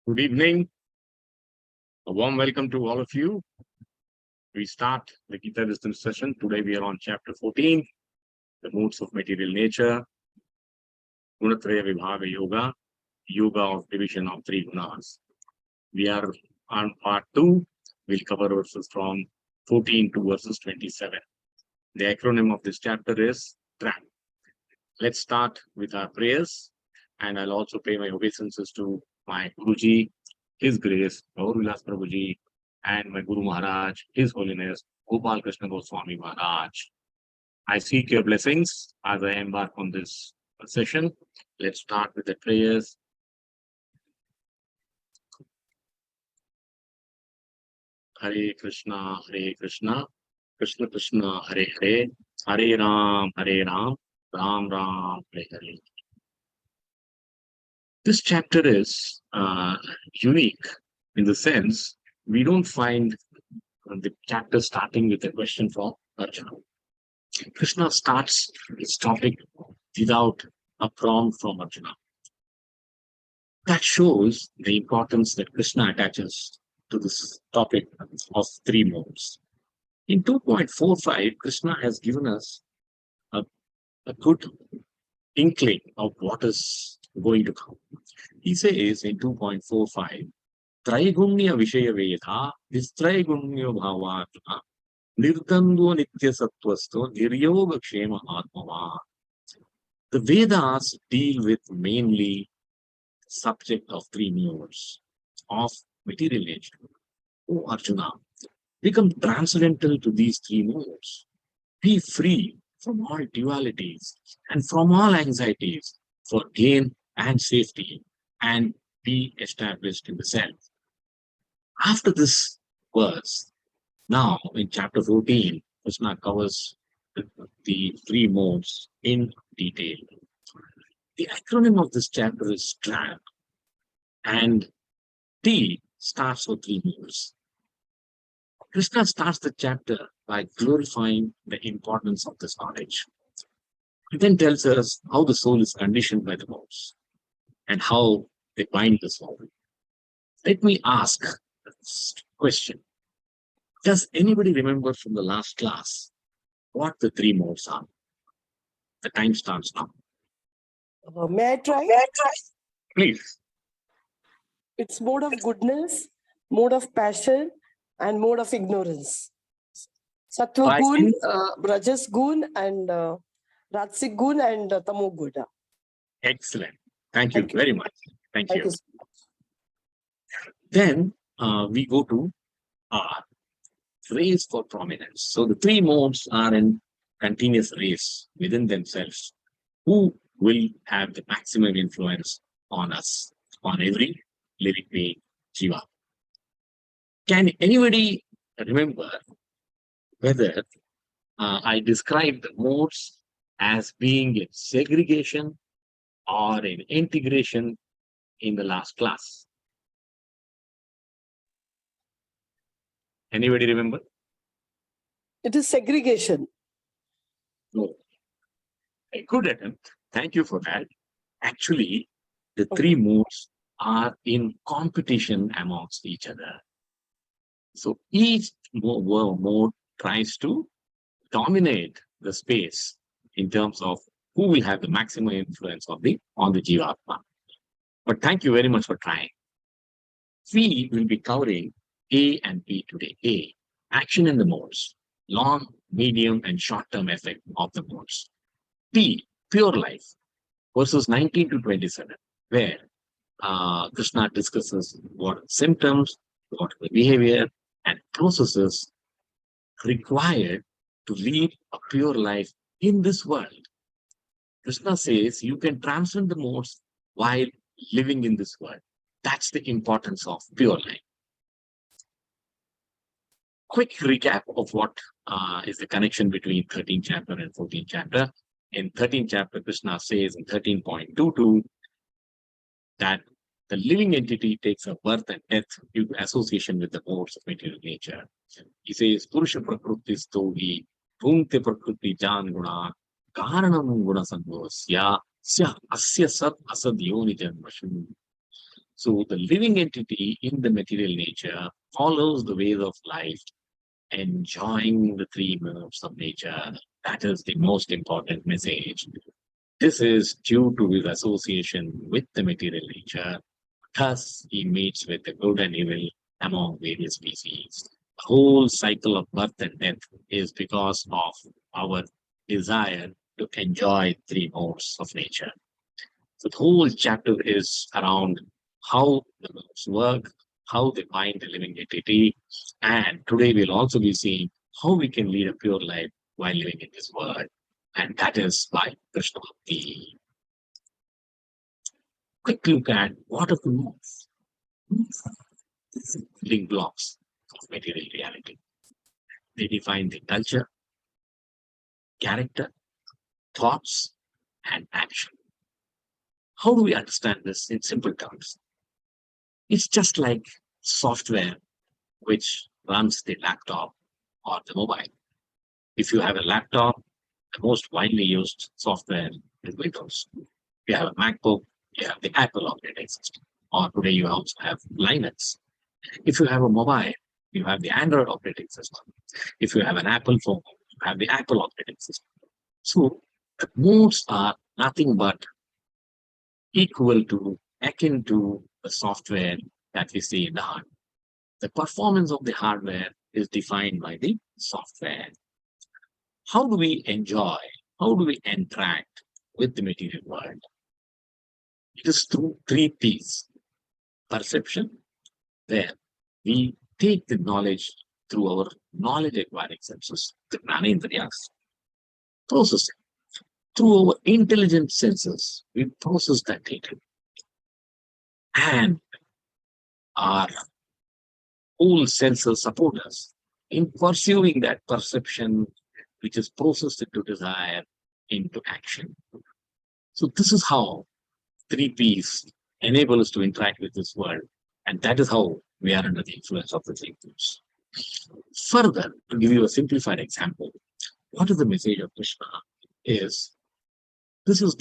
Good evening. A warm welcome to all of you. We start the Gita wisdom session. Today we are on chapter 14, the moods of material nature, Gunatraya Vibhaga Yoga, Yoga of division of three gunas. We are on part 2. We'll cover verses from 14 to verses 27. The acronym of this chapter is TRAP. Let's start with our prayers, and I'll also pay my obeisances to my Guruji, His Grace, Gaur Vilas Prabhuji, and my Guru Maharaj, His Holiness, Gopal Krishna Goswami Maharaj. I seek your blessings as I embark on this session. Let's start with the prayers. Hare Krishna, Krishna Krishna, Hare Hare, Hare Ram, Ram Ram, Hare Hare. This chapter is unique in the sense we don't find the chapter starting with a question from Arjuna. Krishna starts his topic without a prompt from Arjuna. That shows the importance that Krishna attaches to this topic of three modes. In 2.45, Krishna has given us a good inkling of what is going to come. He says in 2.45, Traigunya Vishaya Veda, Distraigunya Bhavatma, Nirdando Nitya Sattvasto, Niryoga Kshema Atmava. The Vedas deal with mainly subject of three modes of material nature. O Arjuna, become transcendental to these three modes. Be free from all dualities and from all anxieties for gain and safety, and be established in the self. After this verse, now in chapter 14, Krishna covers the three modes in detail. The acronym of this chapter is TRAP, and T starts with three modes. Krishna starts the chapter by glorifying the importance of this knowledge. He then tells us how the soul is conditioned by the modes and how they bind the soul. Let me ask a question. Does anybody remember from the last class what the three modes are? The time starts now. May I try? Please. It's mode of goodness, mode of passion, and mode of ignorance. Sattva gun, Rajas gun, and Rajasic gun, and Tamo gun. Excellent. Thank you very much. Thank you. So much. Then we go to R, race for prominence. So the three modes are in continuous race within themselves. Who will have the maximum influence on us, on every living being, Jiva? Can anybody remember whether I described the modes as being in segregation or in integration in the last class? Anybody remember? It is segregation. No. A good attempt. Thank you for that. Actually, the three modes are in competition amongst each other. So each mode tries to dominate the space in terms of who will have the maximum influence on the Jivatma. But thank you very much for trying. We will be covering A and B today. A, action in the modes, long, medium, and short-term effect of the modes. B, pure life, verses 19 to 27, where Krishna discusses what are the symptoms, what are the behavior, and processes required to lead a pure life in this world. Krishna says you can transcend the modes while living in this world. That's the importance of pure life. Quick recap of what is the connection between 13th chapter and 14th chapter. In 13th chapter, Krishna says in 13.22 that the living entity takes a birth and death due to association with the modes of material nature. He says, Purusha Prakruti Stovi, Bhumte Prakruti Jan Guna, Karanam Guna Sangosya, Asya Sat Asad Yoni Janmashu. So the living entity in the material nature follows the ways of life, enjoying the three modes of nature. That is the most important message. This is due to his association with the material nature. Thus, he meets with the good and evil among various species. The whole cycle of birth and death is because of our desire to enjoy three modes of nature. So the whole chapter is around how the modes work, how they find the living entity, and today we'll also be seeing how we can lead a pure life while living in this world. And that is by Krishna Bhakti. Quick look at what are the modes, building blocks of material reality. They define the culture, character, thoughts, and action. How do we understand this in simple terms? It's just like software which runs the laptop or the mobile. If you have a laptop, the most widely used software is Windows. If you have a MacBook, you have the Apple operating system. Or today you also have Linux. If you have a mobile, you have the Android operating system. If you have an Apple phone, you have the Apple operating system. So the modes are nothing but equal to, akin to the software that we see in the hardware. The performance of the hardware is defined by the software. How do we enjoy? How do we interact with the material world? It is through three P's. Perception, where we take the knowledge through our knowledge acquiring senses, the Jnanendriyas. Processing. Through our intelligent senses, we process that data. And our whole senses support us in pursuing that perception, which is processed into desire, into action. So this is how three P's enable us to interact with this world. And that is how we are under the influence of the three P's. Further, to give you a simplified example, what is the message of Krishna is, this is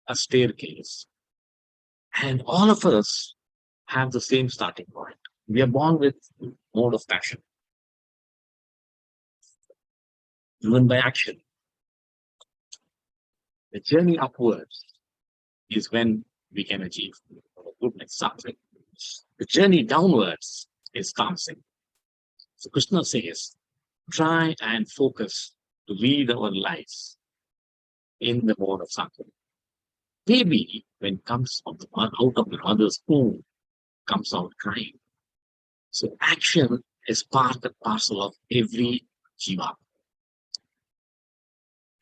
a staircase. And all of us have the same starting point. We are born with mode of passion, driven by action. The journey upwards is when we can achieve goodness, suffering. The journey downwards is dancing. So Krishna says, try and focus to lead our lives in the mode of suffering. Baby, when comes out of the mother's womb, comes out crying. So action is part and parcel of every jiva.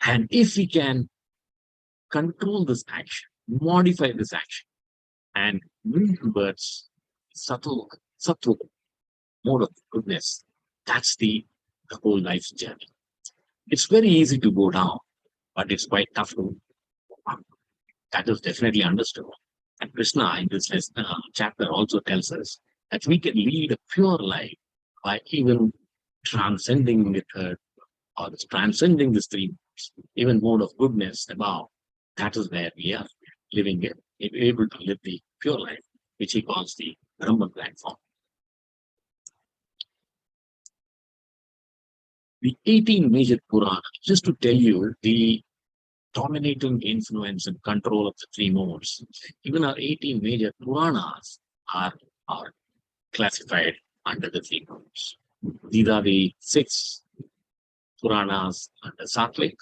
And if we can control this action, modify this action, and move towards subtle mode of goodness, that's the whole life's journey. It's very easy to go down, but it's quite tough to go up. That is definitely understood. And Krishna in this chapter also tells us that we can lead a pure life by even transcending the third, or transcending the three modes, even mode of goodness above. That is where we are living it, able to live the pure life, which he calls the Brahman platform. The 18 major Puranas, just to tell you the dominating influence and control of the three modes. Even our 18 major Puranas are classified under the three modes. These are the 6 Puranas under Sattvic,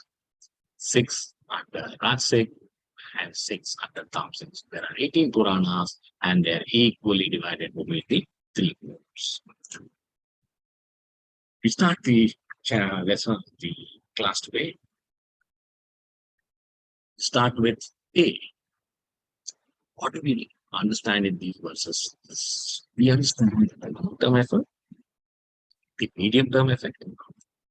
6 under Rajasic, and 6 under Tamasic. There are 18 Puranas and they are equally divided between the three modes. We start the lesson of the class today. Start with A. What do we understand in these verses? We understand the long-term effort, the medium-term effect,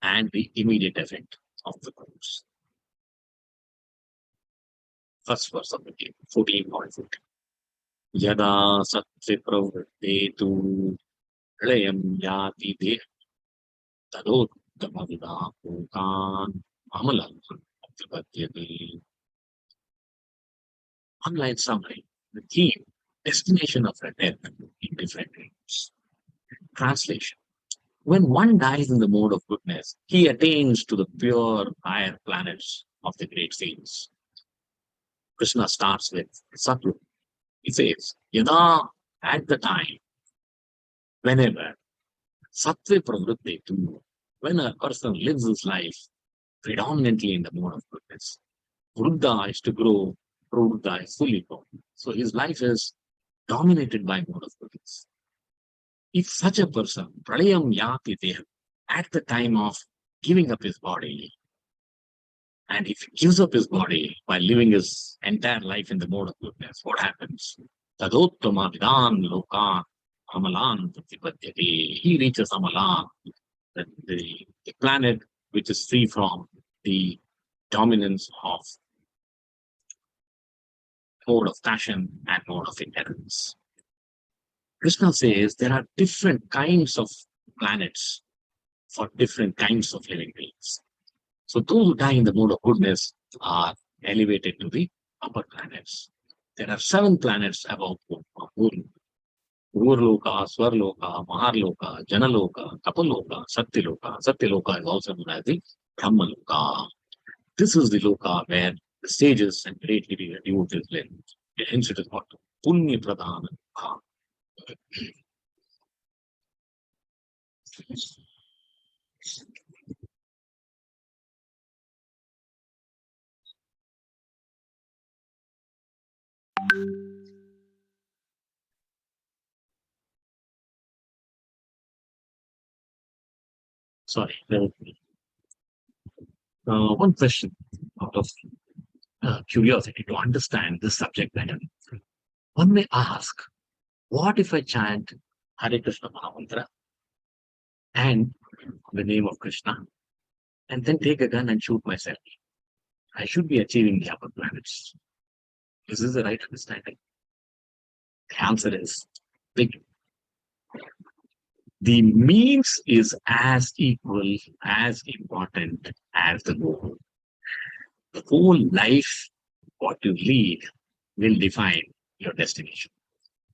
and the immediate effect of the course. First verse of the game, 14.14. Yada satya pravrittetu prayam yati deha tadottamavida pukan amalam One line summary. The theme destination of a death in different ways. Translation. When one dies in the mode of goodness, he attains to the pure higher planets of the great saints. Krishna starts with Satlu. He says, Yada, at the time, whenever, Sattva pravritti tu, when a person lives his life predominantly in the mode of goodness, Vruddha is to grow, Pravruddha is fully grown. So his life is dominated by mode of goodness. If such a person, pralayam yati deha, at the time of giving up his body, and if he gives up his body while living his entire life in the mode of goodness, what happens? Tadottama vidan loka amalan pratipadyate. He reaches amalan, the planet which is free from the dominance of mode of passion and mode of ignorance. Krishna says there are different kinds of planets for different kinds of living beings. So those who die in the mode of goodness are elevated to the upper planets. There are 7 planets above Guru. Urloka, Swarloka, Maharloka, Janaloka, Kapaloka, Satyaloka. Satyaloka is also known as the Brahmaloka. This is the loka where the sages and great devotees live. Hence it is called Punya Pradhana. Sorry, one question out of curiosity to understand this subject better. One may ask, what if I chant Hare Krishna Mahamantra and the name of Krishna and then take a gun and shoot myself? I should be achieving the upper planets. Is this the right understanding? The answer is big. The means is as equal, as important as the goal. The whole life, what you lead, will define your destination.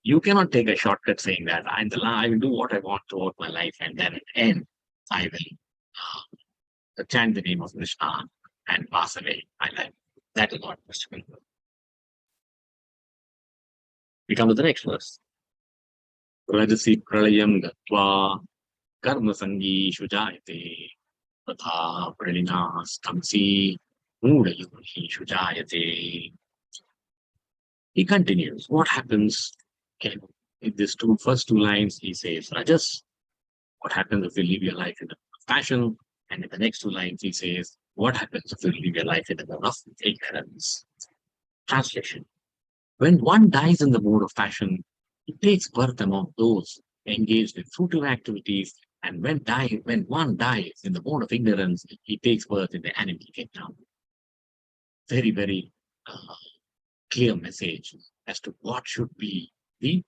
You cannot take a shortcut saying that I will do what I want throughout my life and then at the end, I will chant the name of Krishna and pass away my life. That is not possible. We come to the next verse. Rajasi pralayam gatva karma sangi shujayate tatha pralina stamsi mudayuhi shujayate. He continues. What happens in these first two lines? He says, Rajas, what happens if you live your life in the passion? And in the next 2 lines, he says, what happens if you live your life in the mode of ignorance? Translation. When one dies in the mode of passion, he takes birth among those engaged in fruitive activities. And when one dies in the mode of ignorance, he takes birth in the animal kingdom. Very, very clear message as to what should be the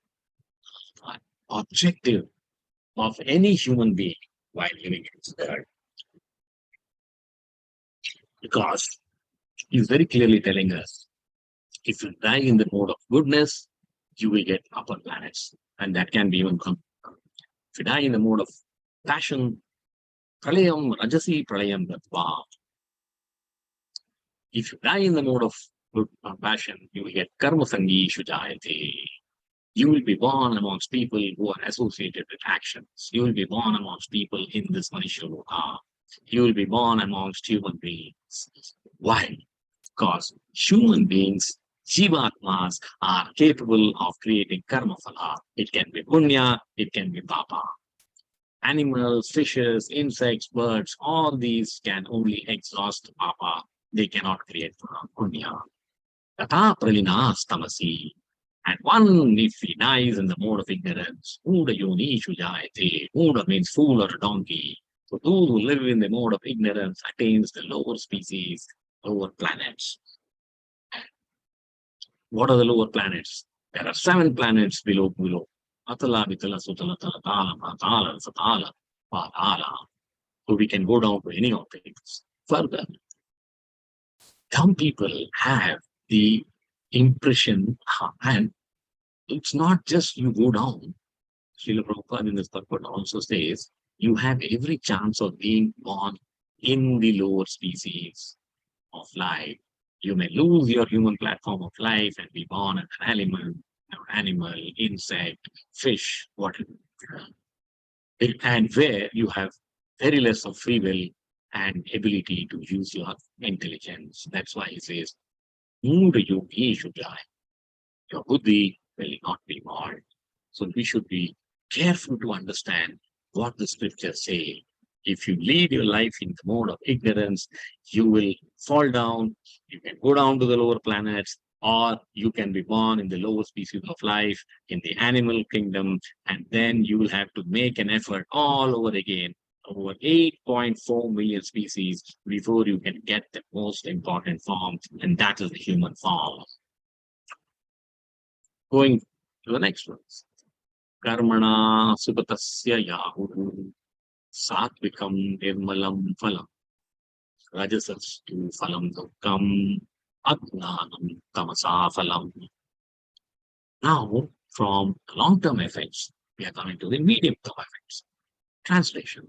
objective of any human being while living in this world. Because he's very clearly telling us, if you die in the mode of goodness, you will get upper planets. And that can be even come. If you die in the mode of passion, pralayam, rajasi pralayam gatva. If you die in the mode of passion, you will get karma sangi shujayate. You will be born amongst people who are associated with actions. You will be born amongst people in this Manisha Loka. You will be born amongst human beings. Why? Because human beings, Jivatmas, are capable of creating karma phala. It can be punya, it can be papa. Animals, fishes, insects, birds, all these can only exhaust papa. They cannot create punya. Tata pralina stamasi. And one, if he dies in the mode of ignorance, Muda yoni shujayate. Muda means fool or donkey. So those who live in the mode of ignorance attains the lower species, lower planets. What are the lower planets? There are 7 planets below. Atala, Vitala, Sutala, Talatala, Pratala, Satala, Patala. So we can go down to any of these. Further, some people have the impression and it's not just you go down. Srila Prabhupada in this purport also says, you have every chance of being born in the lower species of life. You may lose your human platform of life and be born as an animal, insect, fish, whatever. And where you have very less of free will and ability to use your intelligence. That's why he says, Mood yogi should die. Your buddhi will not be marred. So we should be careful to understand what the scriptures say. If you lead your life in the mode of ignorance, you will fall down. You can go down to the lower planets, or you can be born in the lower species of life in the animal kingdom, and then you will have to make an effort all over again, over 8.4 million species before you can get the most important form, and that is the human form. Going to the next one. Karmana supatasya yahu satvikam nirmalam phalam rajasastu phalam dukkam ajnanam tamasa phalam. Now, from long-term effects, we are coming to the medium-term effects. Translation.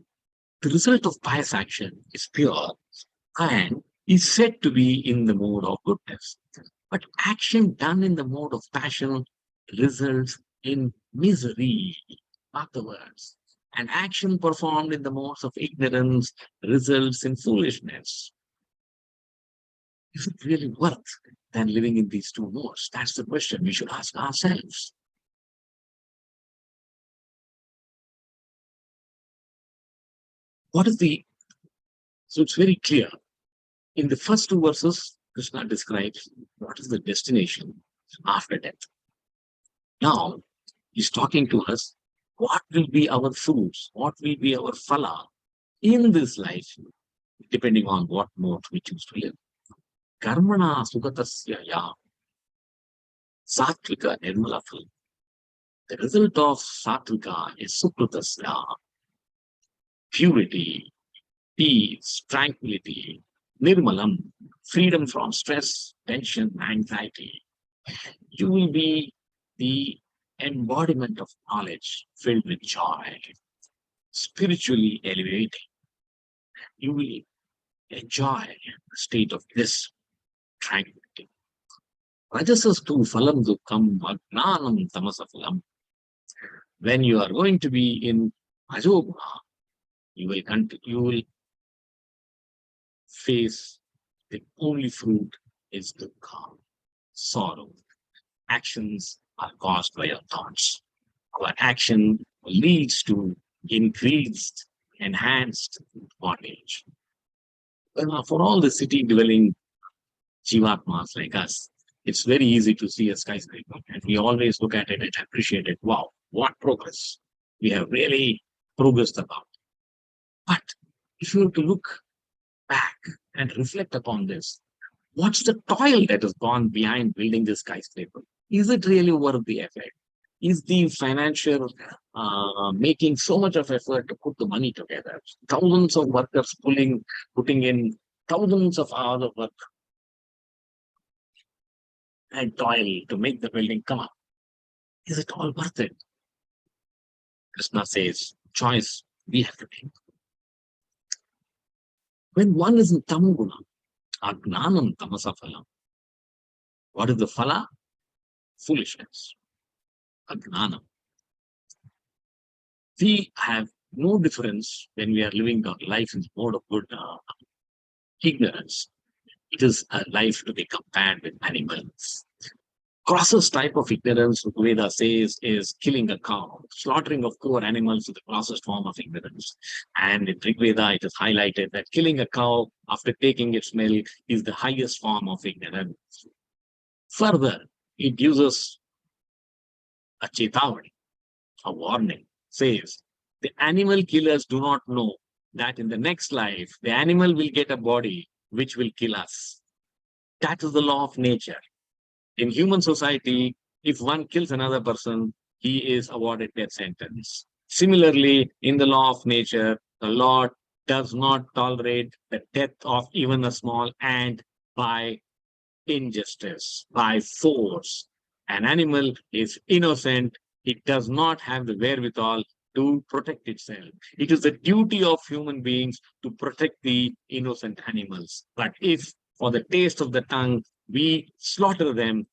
The result of pious action is pure and is said to be in the mode of goodness. But action done in the mode of passion results in misery. Afterwards, and action performed in the modes of ignorance results in foolishness. Is it really worth than living in these two modes? That's the question we should ask ourselves. So it's very clear. In the first two verses, Krishna describes what is the destination after death. Now, he's talking to us, what will be our fruits? What will be our phala in this life, depending on what mode we choose to live. Karmana sugatasya ya satvika nirmala phala. The result of satvika is sukratasya, purity, peace, tranquility, nirmalam, freedom from stress, tension, anxiety. You will be the embodiment of knowledge filled with joy, spiritually elevating. You will enjoy the state of bliss, tranquility. Rajasastu phalam dukkam ajnanam tamasa phalam. When you are going to be in Ajoguna, you will face the only fruit is dukkha, sorrow. Actions are caused by your thoughts. Our action leads to increased, enhanced bondage. For all the city-dwelling Jivatmas like us, it's very easy to see a skyscraper, and we always look at it and appreciate it. Wow, what progress! We have really progressed about. But if you were to look back and reflect upon this, what's the toil that has gone behind building this skyscraper? Is it really worth the effort? Is the financial making so much of effort to put the money together? Thousands of workers putting in thousands of hours of work and toil to make the building come up. Is it all worth it? Krishna says, choice we have to take. When one is in tamoguna, ajnanam tamasa phalam. What is the phala? Foolishness. Ajnanam. We have no difference when we are living our life in the mode of good ignorance. It is a life to be compared with animals. Grossest type of ignorance, Veda says, is killing a cow. Slaughtering of poor animals is the grossest form of ignorance. And in Rigveda, it is highlighted that killing a cow after taking its milk is the highest form of ignorance. Further, it gives us a chetavani, a warning, says the animal killers do not know that in the next life, the animal will get a body which will kill us. That is the law of nature. In human society, if one kills another person, he is awarded death sentence. Similarly, in the law of nature, the Lord does not tolerate the death of even a small ant by injustice, by force. An animal is innocent. It does not have the wherewithal to protect itself. It is the duty of human beings to protect the innocent animals. But if for the taste of the tongue we slaughter them,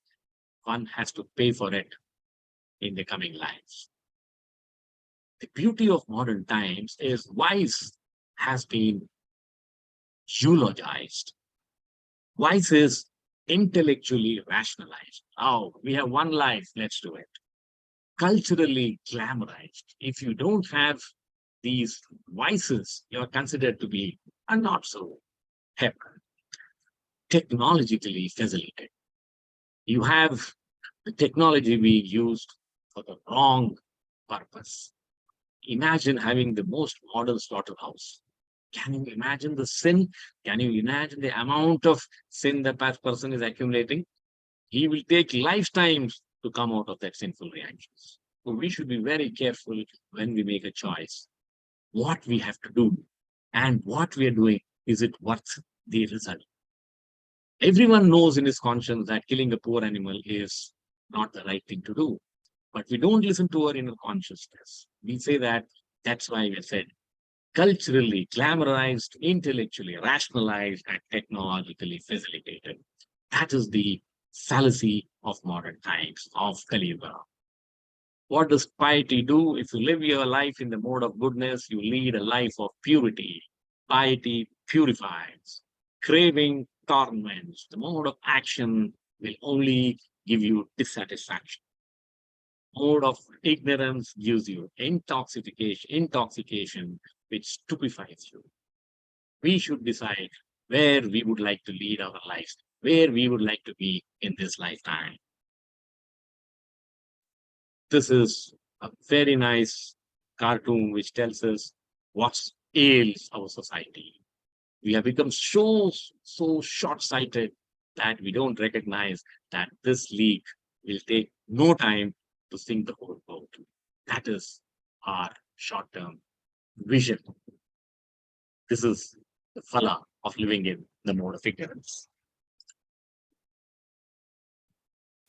one has to pay for it in the coming lives. The beauty of modern times is vice has been eulogized. Vice is intellectually rationalized. Oh, we have one life, let's do it. Culturally glamorized. If you don't have these vices, you're considered to be a not so hip, technologically facilitated. You have the technology being used for the wrong purpose. Imagine having the most modern slaughterhouse. Can you imagine the sin? Can you imagine the amount of sin that person is accumulating? He will take lifetimes to come out of that sinful reactions. So we should be very careful when we make a choice. What we have to do and what we are doing, is it worth the result? Everyone knows in his conscience that killing a poor animal is not the right thing to do. But we don't listen to our inner consciousness. We say that that's why we said culturally glamorized, intellectually rationalized, and technologically facilitated. That is the fallacy of modern times, of Kali Yuga. What does piety do? If you live your life in the mode of goodness, you lead a life of purity. Piety purifies. Craving torments. The mode of action will only give you dissatisfaction. Mode of ignorance gives you intoxication, which stupefies you. We should decide where we would like to lead our lives, where we would like to be in this lifetime. This is a very nice cartoon which tells us what ails our society. We have become so short-sighted that we don't recognize that this leak will take no time to sink the whole boat. That is our short-term vision. This is the phala of living in the mode of ignorance.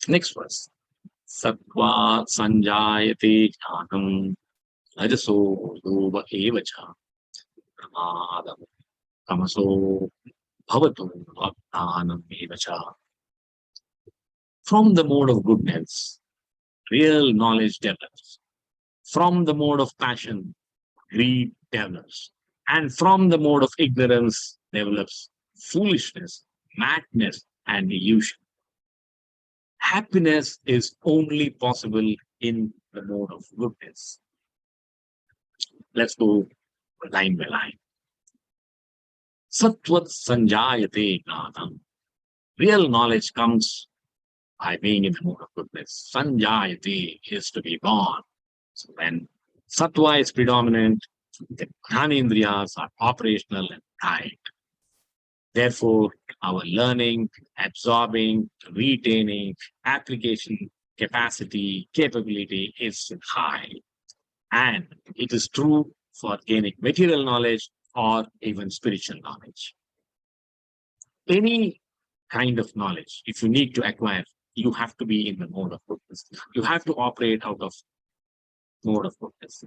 Next verse. Sattva sanjayate jnanam rajaso lobha evacha pramadam tamaso bhavatu ajnanam evacha. From the mode of goodness, real knowledge develops. From the mode of passion, greed develops. And from the mode of ignorance develops foolishness, madness, and illusion. Happiness is only possible in the mode of goodness. Let's go line by line. Sattvat sanjayate gnanam. Real knowledge comes by being in the mode of goodness. Sanjayate is to be born. So when sattva is predominant, the jnanendriyas are operational and tight. Therefore, our learning, absorbing, retaining, application capacity, capability is high. And it is true for gaining material knowledge or even spiritual knowledge. Any kind of knowledge, if you need to acquire, you have to be in the mode of goodness. You have to operate out of mode of goodness.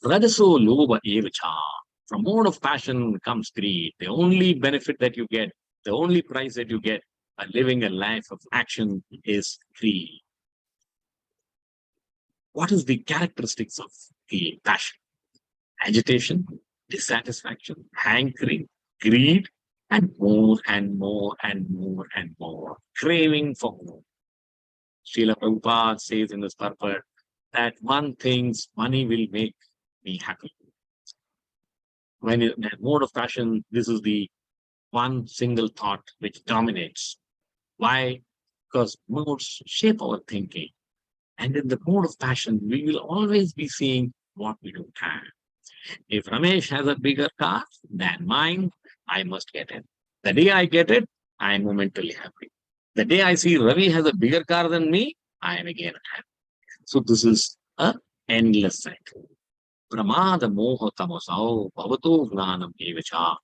Rajaso lobha evacha. From mode of passion comes greed. The only benefit that you get, the only prize that you get by living a life of action is greed. What is the characteristics of the passion? Agitation, dissatisfaction, hankering, greed, and more and more and more and more. Craving for more. Srila Prabhupada says in this purport that one thinks money will make me happy. When in that mode of passion, this is the one single thought which dominates. Why? Because modes shape our thinking. And in the mode of passion, we will always be seeing what we don't have. If Ramesh has a bigger car than mine, I must get it. The day I get it, I am momentarily happy. The day I see Ravi has a bigger car than me, I am again happy. So this is an endless cycle. Pramada moha tamasao bhavato gnanam evacha.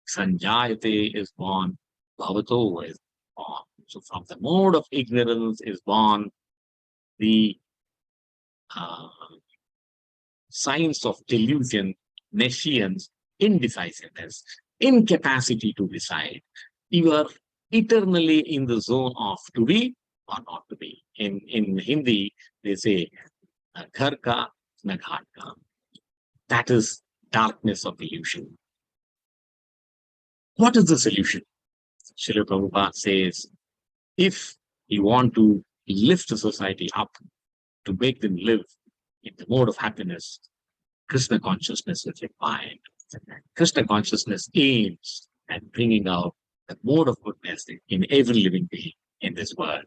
Sanjayate is born, bhavato is born. So from the mode of ignorance is born the uh, signs of delusion, nescience, indecisiveness, incapacity to decide. You are eternally in the zone of to be or not to be. In Hindi, they say, "Ghar ka na ghat ka." That is darkness of illusion. What is the solution? Srila Prabhupada says, if you want to lift the society up, to make them live in the mode of happiness, Krishna consciousness is required. Krishna consciousness aims at bringing out the mode of goodness in every living being in this world.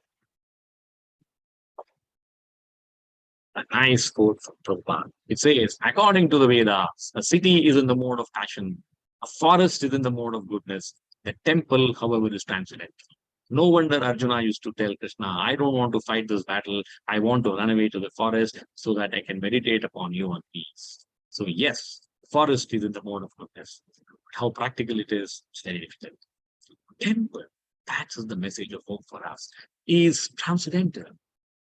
A nice quote from Prabhupada. It says, according to the Vedas, a city is in the mode of passion, a forest is in the mode of goodness, the temple, however, is transcendental. No wonder Arjuna used to tell Krishna, I don't want to fight this battle. I want to run away to the forest so that I can meditate upon you on peace. So yes, forest is in the mode of goodness. How practical it is, it's very difficult. Temple, that is the message of hope for us, is transcendental.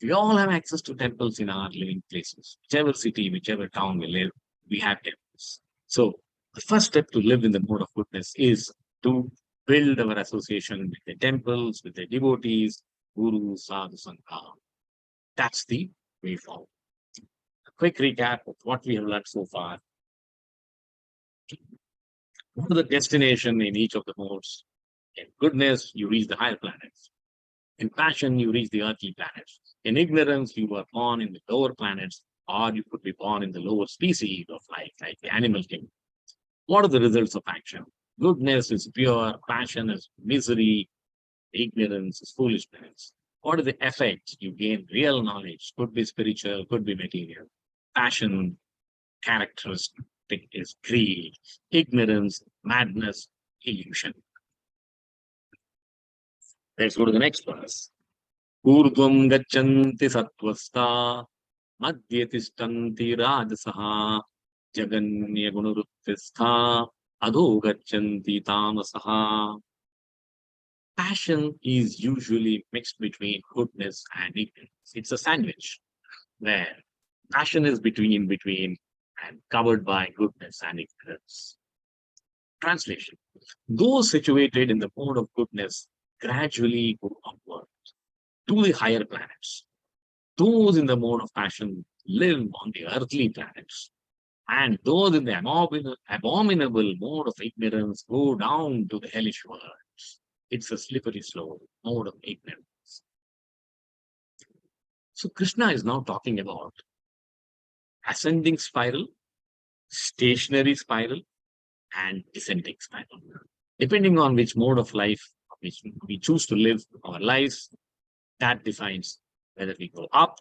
We all have access to temples in our living places. Whichever city, whichever town we live, we have temples. So the first step to live in the mode of goodness is to build our association with the temples, with the devotees, Guru, Sadhu, Sangha. That's the way forward. A quick recap of what we have learned so far. What is the destination in each of the modes? In goodness, you reach the higher planets. In passion, you reach the earthly planets. In ignorance, you are born in the lower planets, or you could be born in the lower species of life, like the animal kingdom. What are the results of action? Goodness is pure, passion is misery, ignorance is foolishness. What is the effect? You gain real knowledge, could be spiritual, could be material. Passion, characteristic is greed, ignorance, madness, illusion. Let's go to the next verse. Urdvam gachanti sattvasta madhye tishtanti rajasaha jaganya gunaruttistha adho gachanti tamasaha. Passion is usually mixed between goodness and ignorance. It's a sandwich where passion is between and covered by goodness and ignorance. Translation. Those situated in the mode of goodness gradually go upward to the higher planets. Those in the mode of passion live on the earthly planets. And those in the abominable mode of ignorance go down to the hellish worlds. It's a slippery slope, mode of ignorance. So Krishna is now talking about ascending spiral, stationary spiral, and descending spiral. Depending on which mode of life which we choose to live our lives, that defines whether we go up,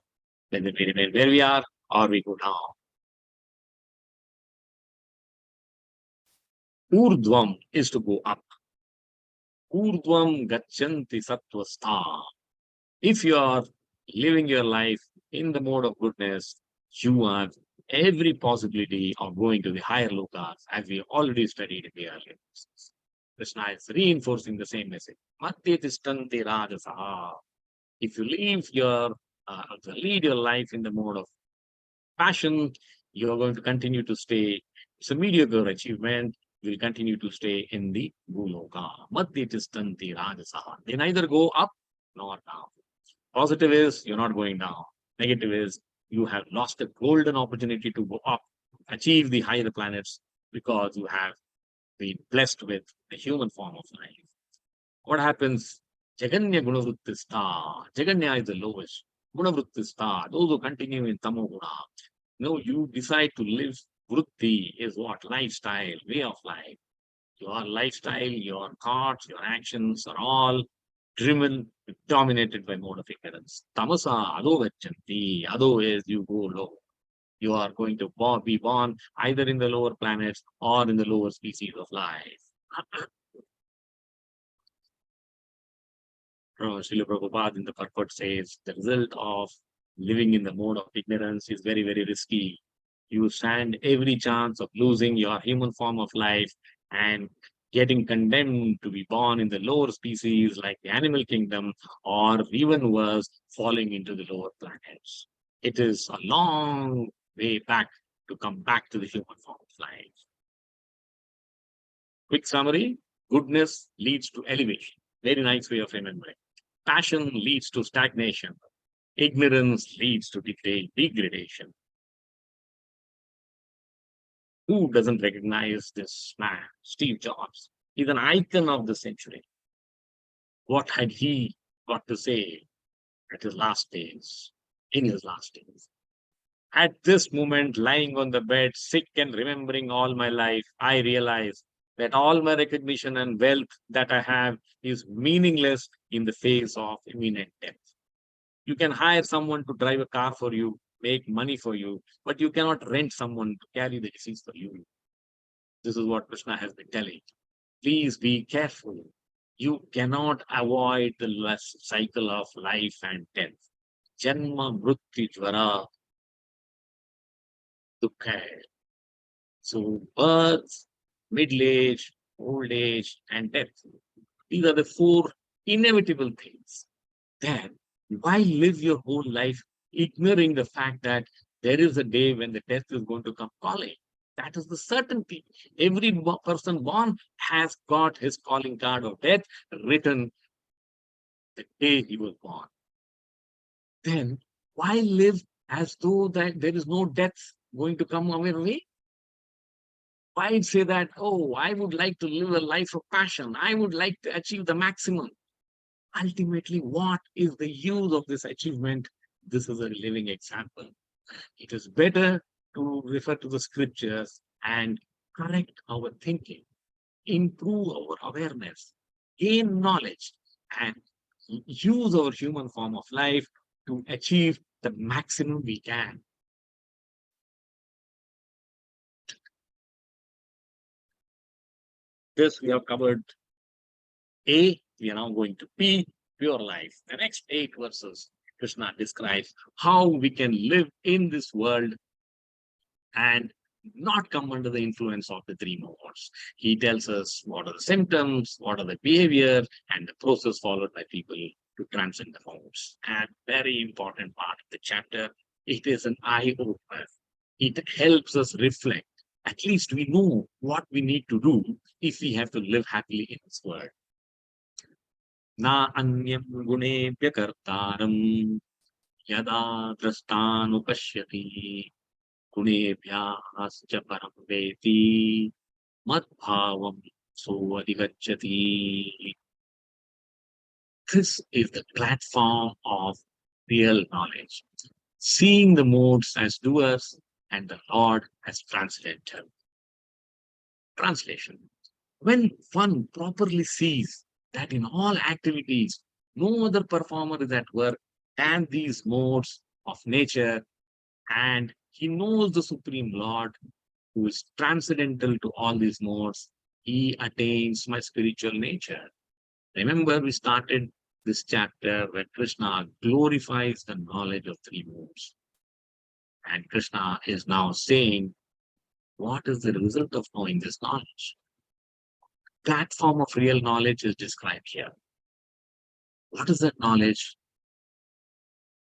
whether we remain where we are, or we go down. Urdhvam is to go up. Urdhvam gachanti sattvastha. If you are living your life in the mode of goodness, you have every possibility of going to the higher lokas, as we already studied in the earlier lessons. Krishna is reinforcing the same message. Madhye tishtanti rajasaha. If you lead your life in the mode of passion, you're going to continue to stay. It's a mediocre achievement. You'll continue to stay in the Guloka. Madhye tishtanti rajasaha. They neither go up nor down. Positive is you're not going down. Negative is you have lost a golden opportunity to go up, achieve the higher planets because you have been blessed with the human form of life. What happens? Jaganya Gunavruttistha. Jaganya is the lowest. Gunavruttistha, those who continue in Tamoguna. No, you decide to live Vritti is what? Lifestyle, way of life. Your lifestyle, your thoughts, your actions are all driven, dominated by mode of ignorance. Tamasa, ado vachanti. Ado is you go low. You are going to be born either in the lower planets or in the lower species of life. Srila Prabhupada in the purport says the result of living in the mode of ignorance is very, very risky. You stand every chance of losing your human form of life and getting condemned to be born in the lower species like the animal kingdom, or even worse, falling into the lower planets. It is a long way back to come back to the human form of life. Quick summary: goodness leads to elevation. Very nice way of remembering. Passion leads to stagnation. Ignorance leads to degradation. Who doesn't recognize this man, Steve Jobs? He's an icon of the century. What had he got to say at his last days, in his last days? At this moment, lying on the bed, sick and remembering all my life, I realize that all my recognition and wealth that I have is meaningless in the face of imminent death. You can hire someone to drive a car for you, make money for you, but you cannot rent someone to carry the disease for you. This is what Krishna has been telling. Please be careful. You cannot avoid the cycle of life and death. Janma, mrityu, jvara, dukkha. So birth, middle age, old age, and death. These are the four inevitable things. Then why live your whole life ignoring the fact that there is a day when the death is going to come calling? That is the certainty. Every person born has got his calling card of death written the day he was born. Then why live as though that there is no death going to come our way? Why say that, oh, I would like to live a life of passion. I would like to achieve the maximum. Ultimately, what is the use of this achievement? This is a living example. It is better to refer to the scriptures and correct our thinking, improve our awareness, gain knowledge, and use our human form of life to achieve the maximum we can. This we have covered A, we are now going to P, pure life. The next 8 verses, Krishna describes how we can live in this world and not come under the influence of the 3 modes. He tells us what are the symptoms, what are the behavior, and the process followed by people to transcend the modes. And very important part of the chapter, it is an eye-opener. It helps us reflect. At least we know what we need to do if we have to live happily in this world. Na anyam gunebhya kartaram yada drashtanupashyati गुणेभ्याश्च परं वेति मद्भावं सोऽधिगच्छति. This is the platform of real knowledge, seeing the modes as doers and the Lord as transcendental. Translation: when one properly sees that in all activities no other performer is at work than these modes of nature, and he knows the Supreme Lord who is transcendental to all these modes, he attains my spiritual nature. Remember, we started this chapter where Krishna glorifies the knowledge of 3 modes. And Krishna is now saying, what is the result of knowing this knowledge? Platform of real knowledge is described here. What is that knowledge?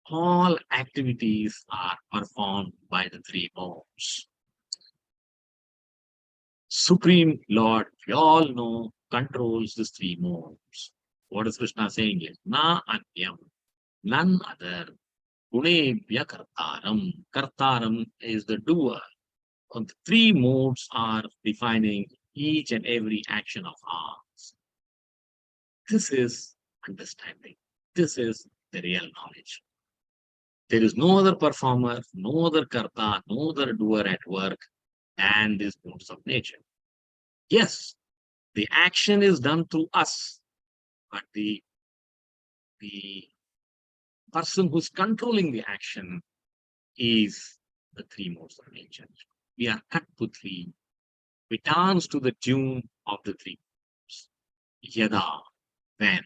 All activities are performed by the 3 modes. Supreme Lord, we all know, controls these 3 modes. What is Krishna saying here? Na anyam, none other. Gunebhya kartaram. Kartaram is the doer. And the 3 modes are defining each and every action of ours. This is understanding. This is the real knowledge. There is no other performer, no other karta, no other doer at work than these modes of nature. Yes, the action is done through us, but the person who's controlling the action is the 3 modes of nature. We are Katputri. We dance to the tune of the 3 modes. Yada, when.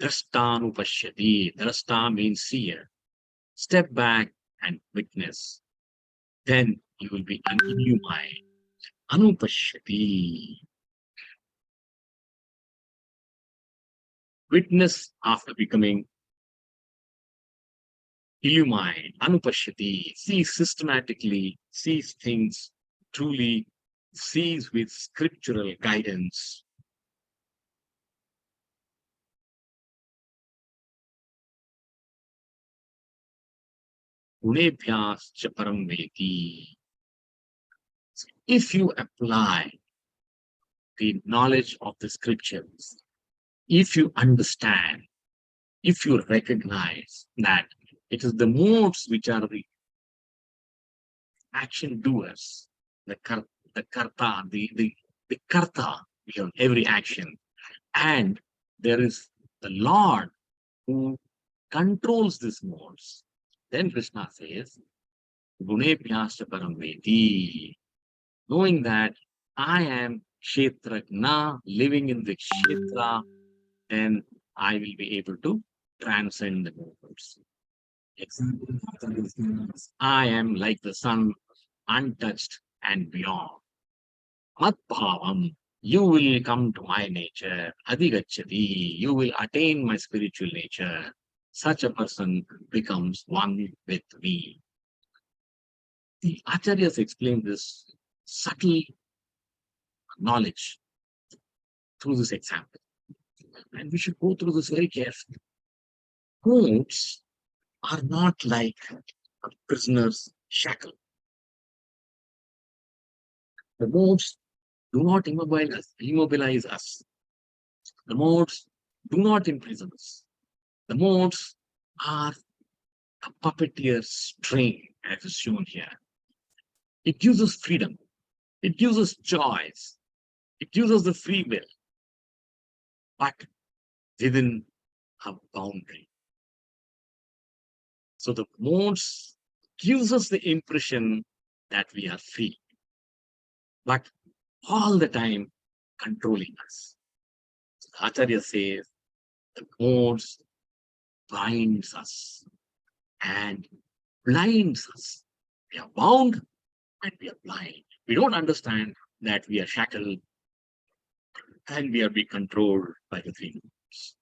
Drashtanupashyati. Drashta means seer. Step back and witness. Then you will be illumined. Anupashyati. witness after becoming illumined, anupashyati, sees systematically, sees things truly, sees with scriptural guidance. Gunebhyascha param veti. If you apply the knowledge of the scriptures, if you understand, if you recognize that it is the modes which are the action doers, the karta, the karta behind every action, and there is the Lord who controls these modes, then Krishna says, Gunebhyascha param veti, knowing that I am Kshetrajna, living in the Kshetra, then I will be able to transcend the modes. Example, I am like the sun, untouched and beyond. Mat-bhavam, you will come to my nature. Adhigacchati, you will attain my spiritual nature. Such a person becomes one with me. The Acharyas explain this subtle knowledge through this example. And we should go through this very carefully. Modes are not like a prisoner's shackle. The modes do not immobilize us. The modes do not imprison us. The modes are a puppeteer's string, as is shown here. It gives us freedom. It gives us choice. It gives us the free will, but within a boundary. So the modes gives us the impression that we are free, but all the time controlling us. So Acharya says the modes binds us and blinds us. We are bound and we are blind. We don't understand that we are shackled and we are being controlled by the three modes.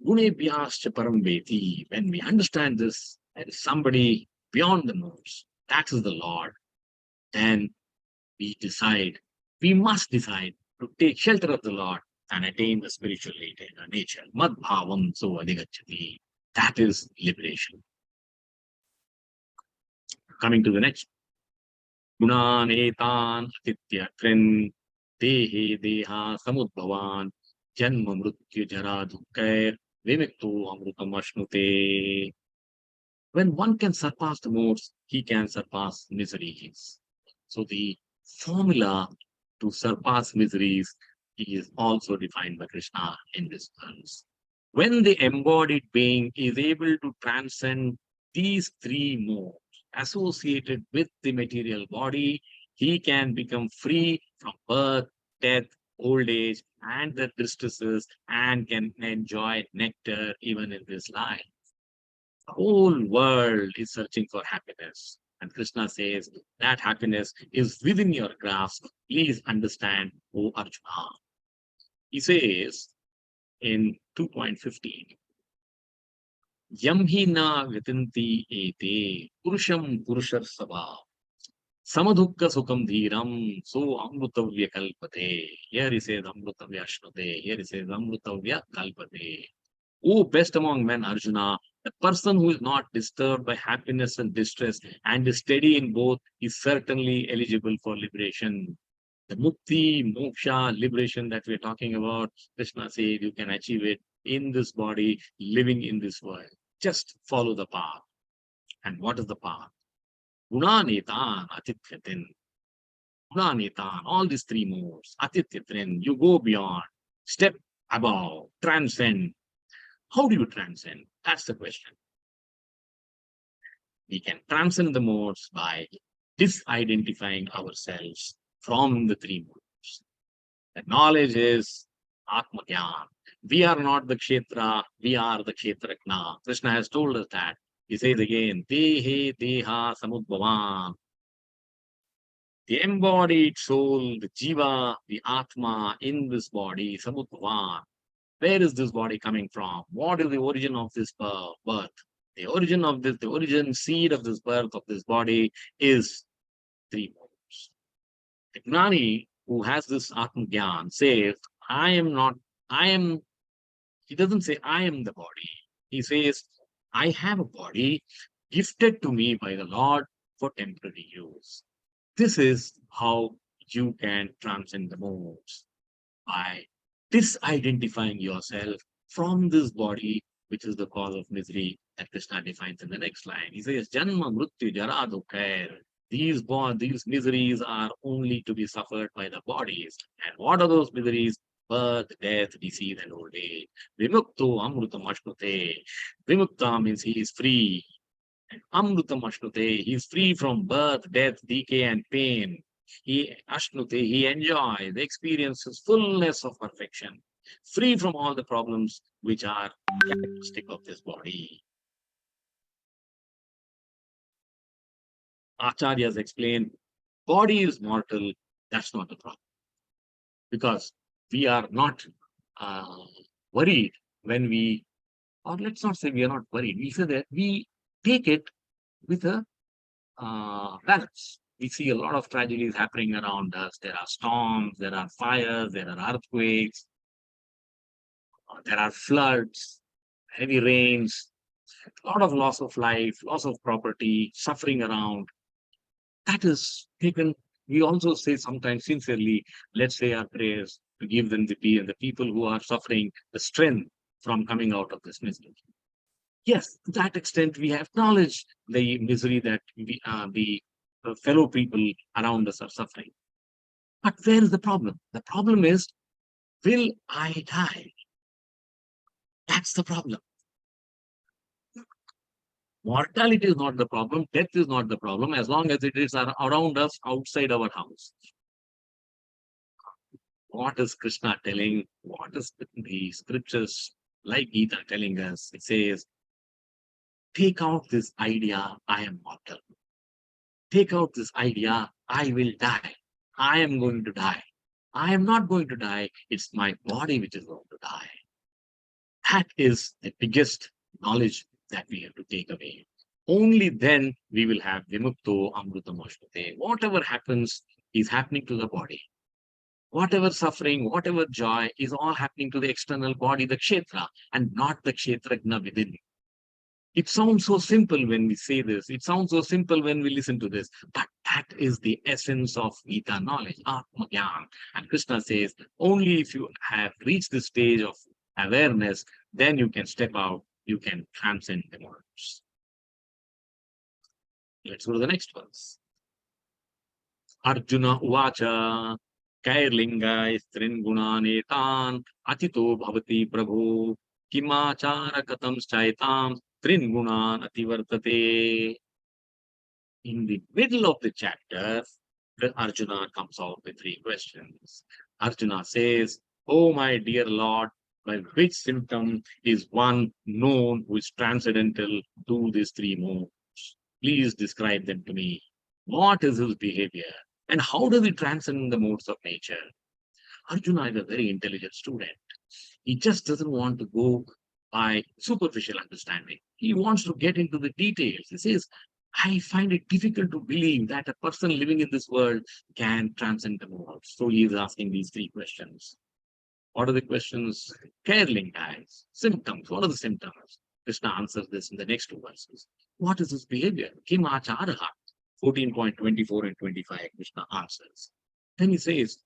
Gunebhyascha param veti. When we understand this, there is somebody beyond the modes. That is the Lord. Then we must decide to take shelter of the Lord and attain the spiritual nature. Mad-bhavam so adhigacchati. That is liberation. Coming to the next. Gunan etan atitya trin dehe deha samudbhavan janma mrityu jara dukkair vimikto amrutam ashnute. When one can surpass the modes, he can surpass miseries. So the formula to surpass miseries is also defined by Krishna in this verse. When the embodied being is able to transcend these three modes associated with the material body, he can become free from birth, death, old age, and the distresses, and can enjoy nectar even in this life. The whole world is searching for happiness. And Krishna says that happiness is within your grasp. Please understand, O Arjuna. He says in 2.15, Yam hi na vitanti ete purusham purushar sabha samadukka sukam dhiram so amrutavya kalpate. Here he says amrutavya ashnute. Here he says amrutavya kalpate. O best among men, Arjuna, the person who is not disturbed by happiness and distress and is steady in both is certainly eligible for liberation. The mukti, moksha, liberation that we're talking about, Krishna said you can achieve it in this body, living in this world. Just follow the path. And what is the path? Gunanitan, atityatin. Gunanitan, all these three modes, atityatin, you go beyond, step above, transcend. How do you transcend? That's the question. We can transcend the modes by disidentifying ourselves from the three modes. The knowledge is Atma Gyan. We are not the Kshetra, we are the Kshetrajna. Krishna has told us that. He says again, Dehe Deha Samudbhavan. The embodied soul, the jiva, the atma in this body, samutvan. Where is this body coming from? What is the origin of this birth? The origin of this, the origin seed of this birth of this body is three modes. The Gnani who has this Atma Gyan says, I am not, I am, he doesn't say I am the body. He says, I have a body gifted to me by the Lord for temporary use. This is how you can transcend the modes by disidentifying yourself from this body, which is the cause of misery that Krishna defines in the next line. He says, Janma Mrityu Jara Dukkha. These miseries are only to be suffered by the bodies. And what are those miseries? Birth, death, disease, and old age. Vimukto Amrutam Ashnute. Vimukta means he is free. And Amrutam Ashnute, he is free from birth, death, decay, and pain. He enjoys, experiences fullness of perfection, free from all the problems which are characteristic of this body. Acharyas explain, body is mortal, that's not the problem. Because we are not worried when we, or let's not say we are not worried, we say that we take it with a balance. We see a lot of tragedies happening around us. There are storms, there are fires, there are earthquakes, there are floods, heavy rains, a lot of loss of life, loss of property, suffering around. That is taken. We also say sometimes sincerely, let's say our prayers to give them the people who are suffering the strength from coming out of this misery. Yes, to that extent, we acknowledge the misery that the fellow people around us are suffering. But where is the problem? The problem is, will I die? That's the problem. Mortality is not the problem. Death is not the problem as long as it is around us, outside our house. What is Krishna telling? What is the scriptures like Gita telling us? It says, take out this idea, I am mortal. Take out this idea, I will die. I am going to die. I am not going to die. It's my body which is going to die. That is the biggest knowledge that we have to take away. Only then we will have Vimukto Amrutam Ashnute. Whatever happens is happening to the body. Whatever suffering, whatever joy is all happening to the external body, the kshetra, and not the kshetrajna within. It sounds so simple when we say this. It sounds so simple when we listen to this. But that is the essence of Gita knowledge, Atma Gyan. And Krishna says, only if you have reached the stage of awareness, then you can step out, you can transcend the words. Let's go to the next verse. Arjuna Uvacha Kairlinga Strin Gunanetan Atito Bhavati Prabhu Kimachara Katam Chaitam Trin Gunan Ativartate. In the middle of the chapter, Arjuna comes out with three questions. Arjuna says, oh my dear Lord, by which symptom is one known who is transcendental to these three modes? Please describe them to me. What is his behavior? And how does he transcend the modes of nature? Arjuna is a very intelligent student. He just doesn't want to go by superficial understanding. He wants to get into the details. He says, I find it difficult to believe that a person living in this world can transcend the modes. So he is asking these three questions. What are the questions? Caring guys, symptoms. What are the symptoms? Krishna answers this in the next two verses. What is his behavior? Kim acharaha. 14.24 and 25, Krishna answers. Then he says,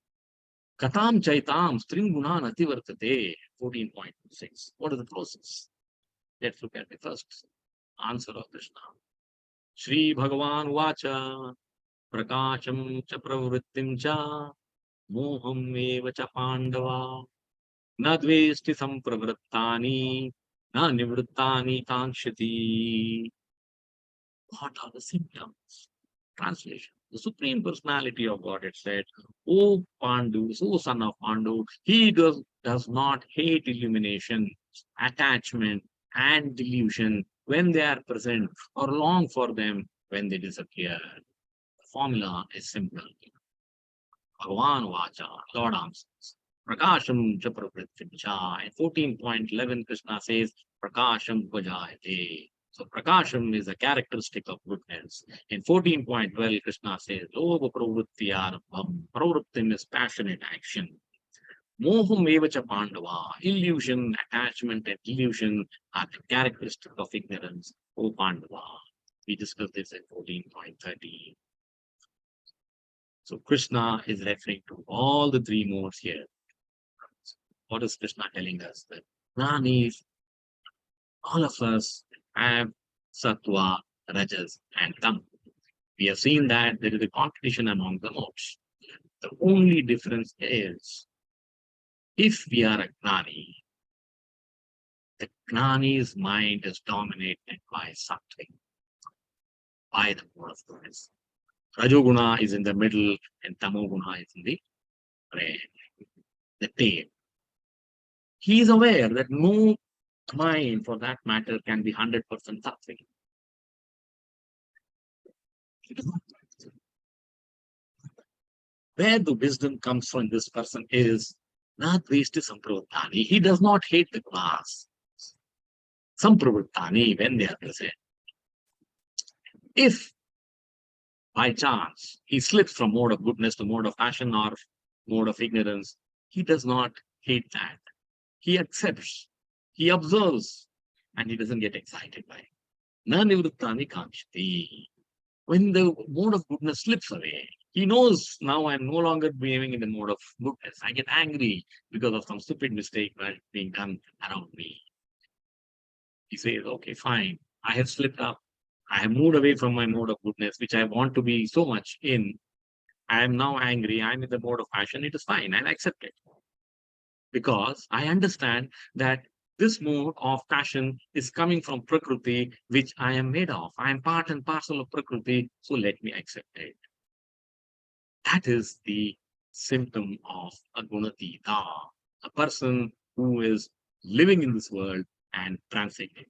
Katam chaitam stringunan ativartate, 14.6. What is the process? Let's look at the first answer of Krishna. Shri Bhagavan Vacha Prakasham cha pravrittim cha moham eva cha pandava na dvesti sampravrittani na nivrittani kankshati. What are the symptoms? Translation. The Supreme Personality of Godhead said, O Pandu, O son of Pandu, he does not hate illumination, attachment, and delusion when they are present, or long for them when they disappear. formula is simple. Bhagavan Vacha, Lord answers. Prakasham cha pravrittim cha. In 14.11, Krishna says, Prakasham vajayate. So Prakasham is a characteristic of goodness. In 14.12, Krishna says, Lobha pravritti arabham. Pravrittim is passionate action. Moham evacha pandava. Illusion, attachment, and illusion are the characteristic of ignorance. O Pandava. We discussed this in 14.13. So Krishna is referring to all the three modes here. What is Krishna telling us? That Jnanis, all of us have sattva, rajas, and tam. We have seen that there is a competition among the modes. The only difference is if we are a Gnani, the Gnani's mind is dominated by sattva, by the mode of goodness. Rajoguna is in the middle and Tamoguna is in the red, the tail. He is aware that no mind, for that matter, can be 100% sattvic. Where the wisdom comes from this person is not Vishti Sampravrittani. He does not hate the class. Sampravrittani, when they are present. If by chance he slips from mode of goodness to mode of passion or mode of ignorance, he does not hate that. He accepts, he observes, and he doesn't get excited by it. Na nivrittani kamshati. When the mode of goodness slips away, he knows now I'm no longer behaving in the mode of goodness. I get angry because of some stupid mistake being done around me. He says, okay, fine. I have slipped up. I have moved away from my mode of goodness, which I want to be so much in. I am now angry. I'm in the mode of passion. It is fine. I'll accept it. Because I understand that this mode of passion is coming from Prakriti, which I am made of. I am part and parcel of Prakriti, so let me accept it. That is the symptom of a Gunatita, a person who is living in this world and transcending.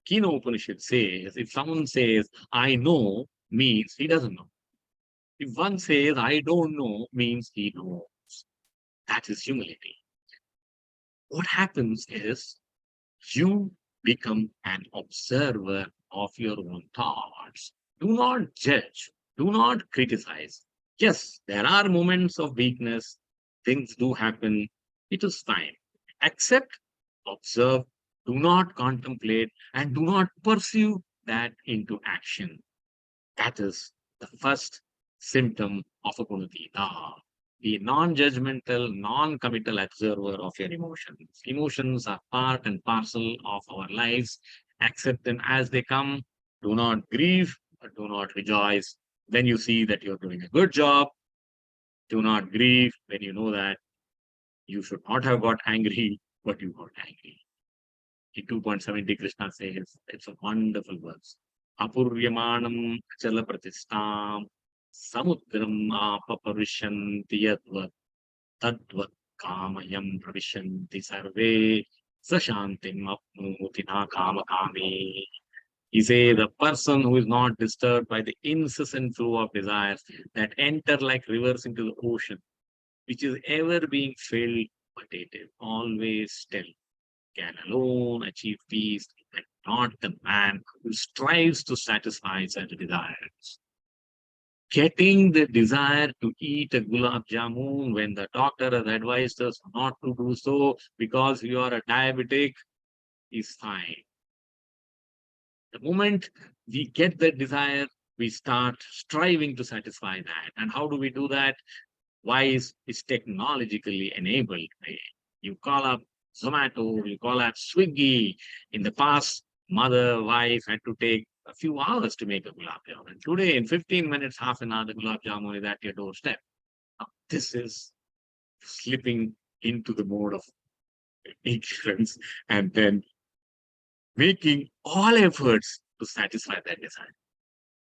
Kino Upanishad says, if someone says, I know, means he doesn't know. If one says, I don't know, means he knows. That is humility. What happens is you become an observer of your own thoughts. Do not judge. Do not criticize. Yes, there are moments of weakness. Things do happen. It is fine. Accept, observe, do not contemplate, and do not pursue that into action. That is the first symptom of a Gunatita. Be non-judgmental, non-committal observer of your emotions. Emotions are part and parcel of our lives. Accept them as they come. Do not grieve, but do not rejoice. When you see that you're doing a good job, do not grieve when you know that you should not have got angry, but you got angry. In 2.70, Krishna says, it's a wonderful verse. Apuryamanam chala pratistam samudram apapavishanti yadvat tadvat kamayam pravishanti sarve sashantim apnuti na kamakami. He says the person who is not disturbed by the incessant flow of desires that enter like rivers into the ocean, which is ever being filled, but it is always still, can alone achieve peace, and not the man who strives to satisfy such desires. Getting the desire to eat a gulab jamun when the doctor has advised us not to do so because you are a diabetic is fine. The moment we get that desire, we start striving to satisfy that. And how do we do that? Wise is technologically enabled. You call up Zomato, you call up Swiggy. In the past, mother, wife had to take a few hours to make a gulab jamun. Today, in 15 minutes, half an hour, the gulab jamun is at your doorstep. Now, this is slipping into the mode of ignorance and then making all efforts to satisfy that desire.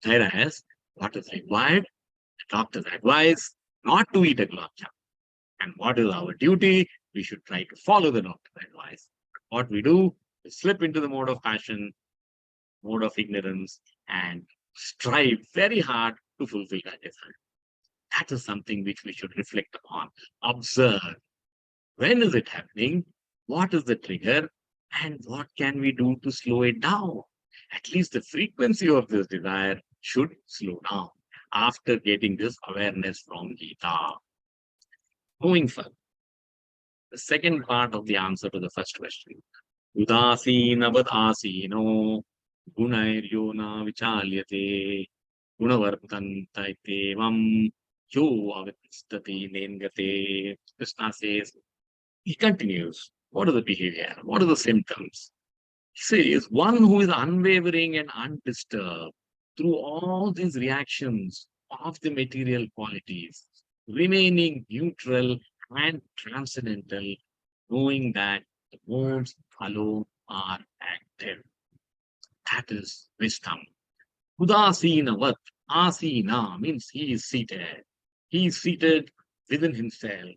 Whereas, what is required? The doctor's advice not to eat a gulab jamun. And what is our duty? We should try to follow the doctor's advice. What we do is slip into the mode of passion, mode of ignorance, and strive very hard to fulfill that desire. That is something which we should reflect upon. Observe. When is it happening? What is the trigger? And what can we do to slow it down? At least the frequency of this desire should slow down after getting this awareness from Gita. Going further, the second part of the answer to the first question. Udasinavad asino gunairyo na vichalyate gunavartanta itevam yo avistati nengate. Krishna says, he continues, what is the behavior? What are the symptoms? He says, one who is unwavering and undisturbed through all these reactions of the material qualities, remaining neutral and transcendental, knowing that the modes alone are active. That is wisdom. Udasinavat, asina means he is seated. He is seated within himself,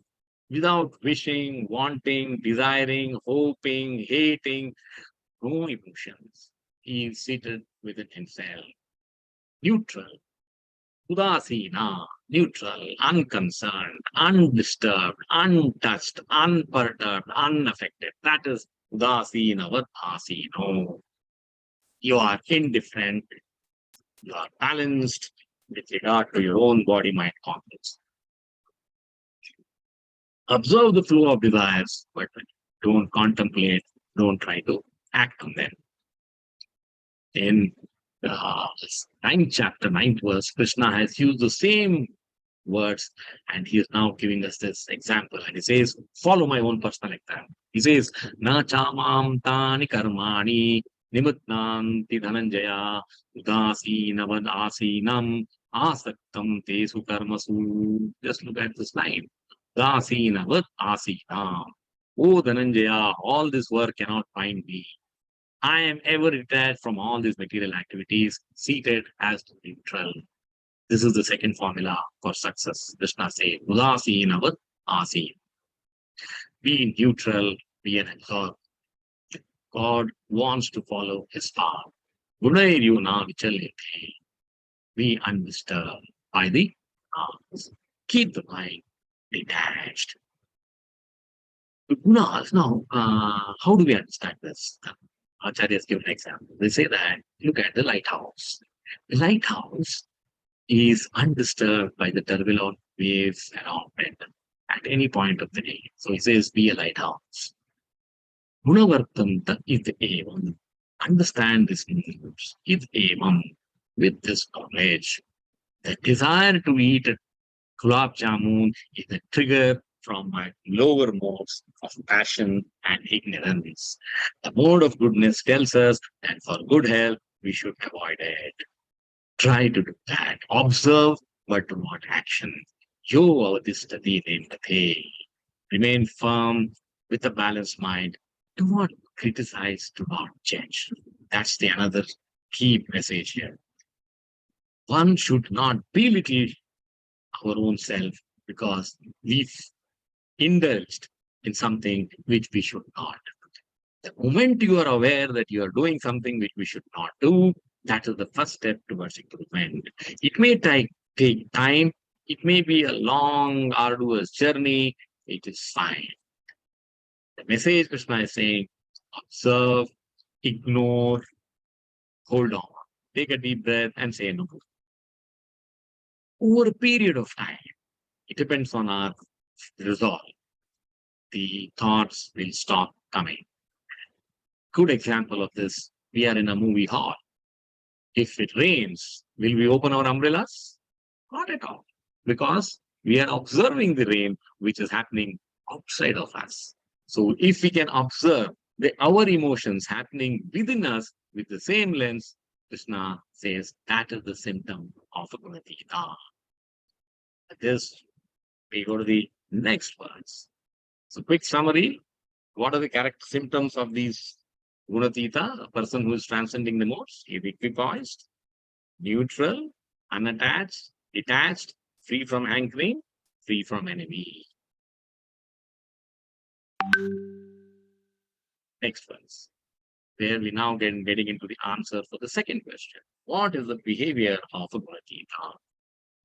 without wishing, wanting, desiring, hoping, hating, no emotions. He is seated within himself. Neutral. Udasina, neutral, unconcerned, undisturbed, untouched, unperturbed, unaffected. That is Udasinavat asino. You are indifferent, you are balanced with regard to your own body, mind, conscience. Observe the flow of desires, but don't contemplate, don't try to act on them. In ninth chapter, ninth verse, Krishna has used the same words and he is now giving us this example. And he says, follow my own personal example. He says, Na chamam tani karmani nimitnanti dhananjaya udasinavad asinam asaktam tesu karmasu. Just look at this line. Udasinavad asinam. Oh Dhananjaya, all this work cannot find me. I am ever detached from all these material activities, seated as neutral. This is the second formula for success. Krishna says, Udasinavat asin. Be neutral, be an observer. God wants to follow his path. Gunairuna vichalyate. Be undisturbed by the paths. Keep the mind detached. The gunas, now, how do we understand this? Acharyas give an example. They say that, look at the lighthouse. The lighthouse is undisturbed by the turbulent waves around it at any point of the day. So he says, be a lighthouse. Gunavartanta id evam. Understand this means. Id evam. With this knowledge, the desire to eat a gulab jamun is a trigger from my lower modes of passion and ignorance. The mode of goodness tells us that for good health, we should avoid it. Try to do that. Observe, but do not action. Yo avadistati devate. Remain firm with a balanced mind. Do not criticize, do not judge. That's the another key message here. One should not belittle our own self because we've indulged in something which we should not. The moment you are aware that you are doing something which we should not do, that is the first step towards improvement. It may take time. It may be a long, arduous journey. It is fine. The message Krishna is saying, observe, ignore, hold on. Take a deep breath and say no. Over a period of time, it depends on our resolve. The thoughts will stop coming. Good example of this, we are in a movie hall. If it rains, will we open our umbrellas? Not at all. Because we are observing the rain which is happening outside of us. So if we can observe our emotions happening within us with the same lens, Krishna says that is the symptom of a Gunatita. This, we go to the next words. So quick summary, what are the character symptoms of these Gunatita? A person who is transcending the modes, is equipoised, neutral, unattached, detached, free from hankering, free from enemy. Next verse. where we now getting into the answer for the second question. What is the behavior of a Gunatika?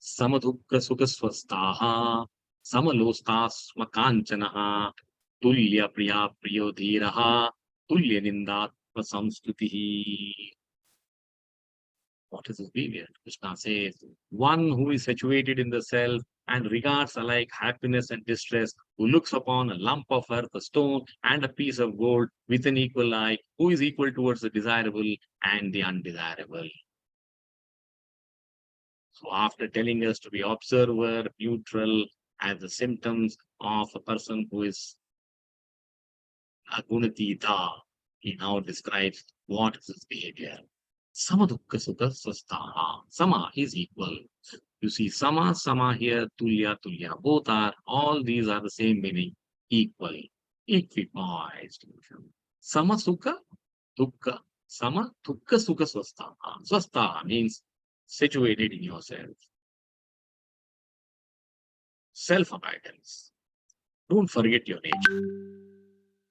Samadukka sukasvastaha, samalostasma kanchanaha, tulya priya priyodhiraha, tulya nindatma samskritihi. What is his behavior? Krishna says, one who is situated in the self and regards alike happiness and distress, who looks upon a lump of earth, a stone, and a piece of gold with an equal eye, who is equal towards the desirable and the undesirable. So after telling us to be observer, neutral, as the symptoms of a person who is a gunatita, he now describes what is his behavior. Samadukka sukha svastaha. Sama is equal. You see, sama here, tulya, tulya. Both are, all these are the same meaning, equal, equipoised. Sama sukha, dukkha. Sama, dukkha, sukha, svastaha. Svastaha means situated in yourself. Self-abidance. Don't forget your nature.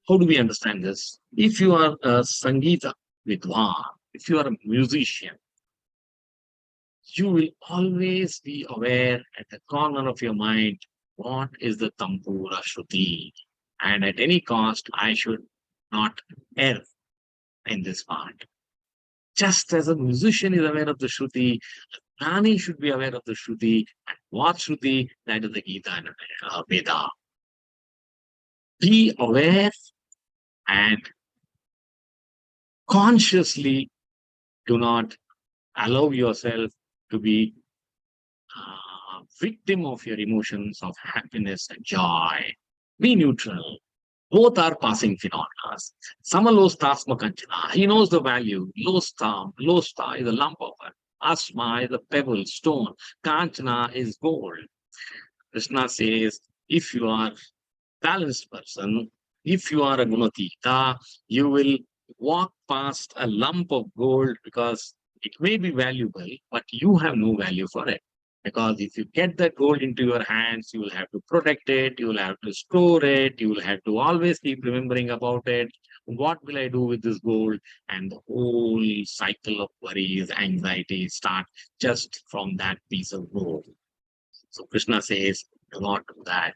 How do we understand this? If you are a Sangita Vidwan, if you are a musician, you will always be aware at the corner of your mind, what is the Tampura Shruti? And at any cost, I should not err in this part. Just as a musician is aware of the Shruti, Nani should be aware of the Shruti. And what Shruti? That is the Gita and Veda. Be aware and consciously do not allow yourself to be a victim of your emotions of happiness and joy. Be neutral. Both are passing phenomena. Samalostasma kanchana. He knows the value. Losta is a lump of it. Asma is a pebble, stone. Kanchana is gold. Krishna says, if you are a balanced person, if you are a gunatita, you will walk past a lump of gold because it may be valuable, but you have no value for it. Because if you get that gold into your hands, you will have to protect it, you will have to store it, you will have to always keep remembering about it. What will I do with this gold? And the whole cycle of worries, anxiety start just from that piece of gold. So Krishna says, do not do that.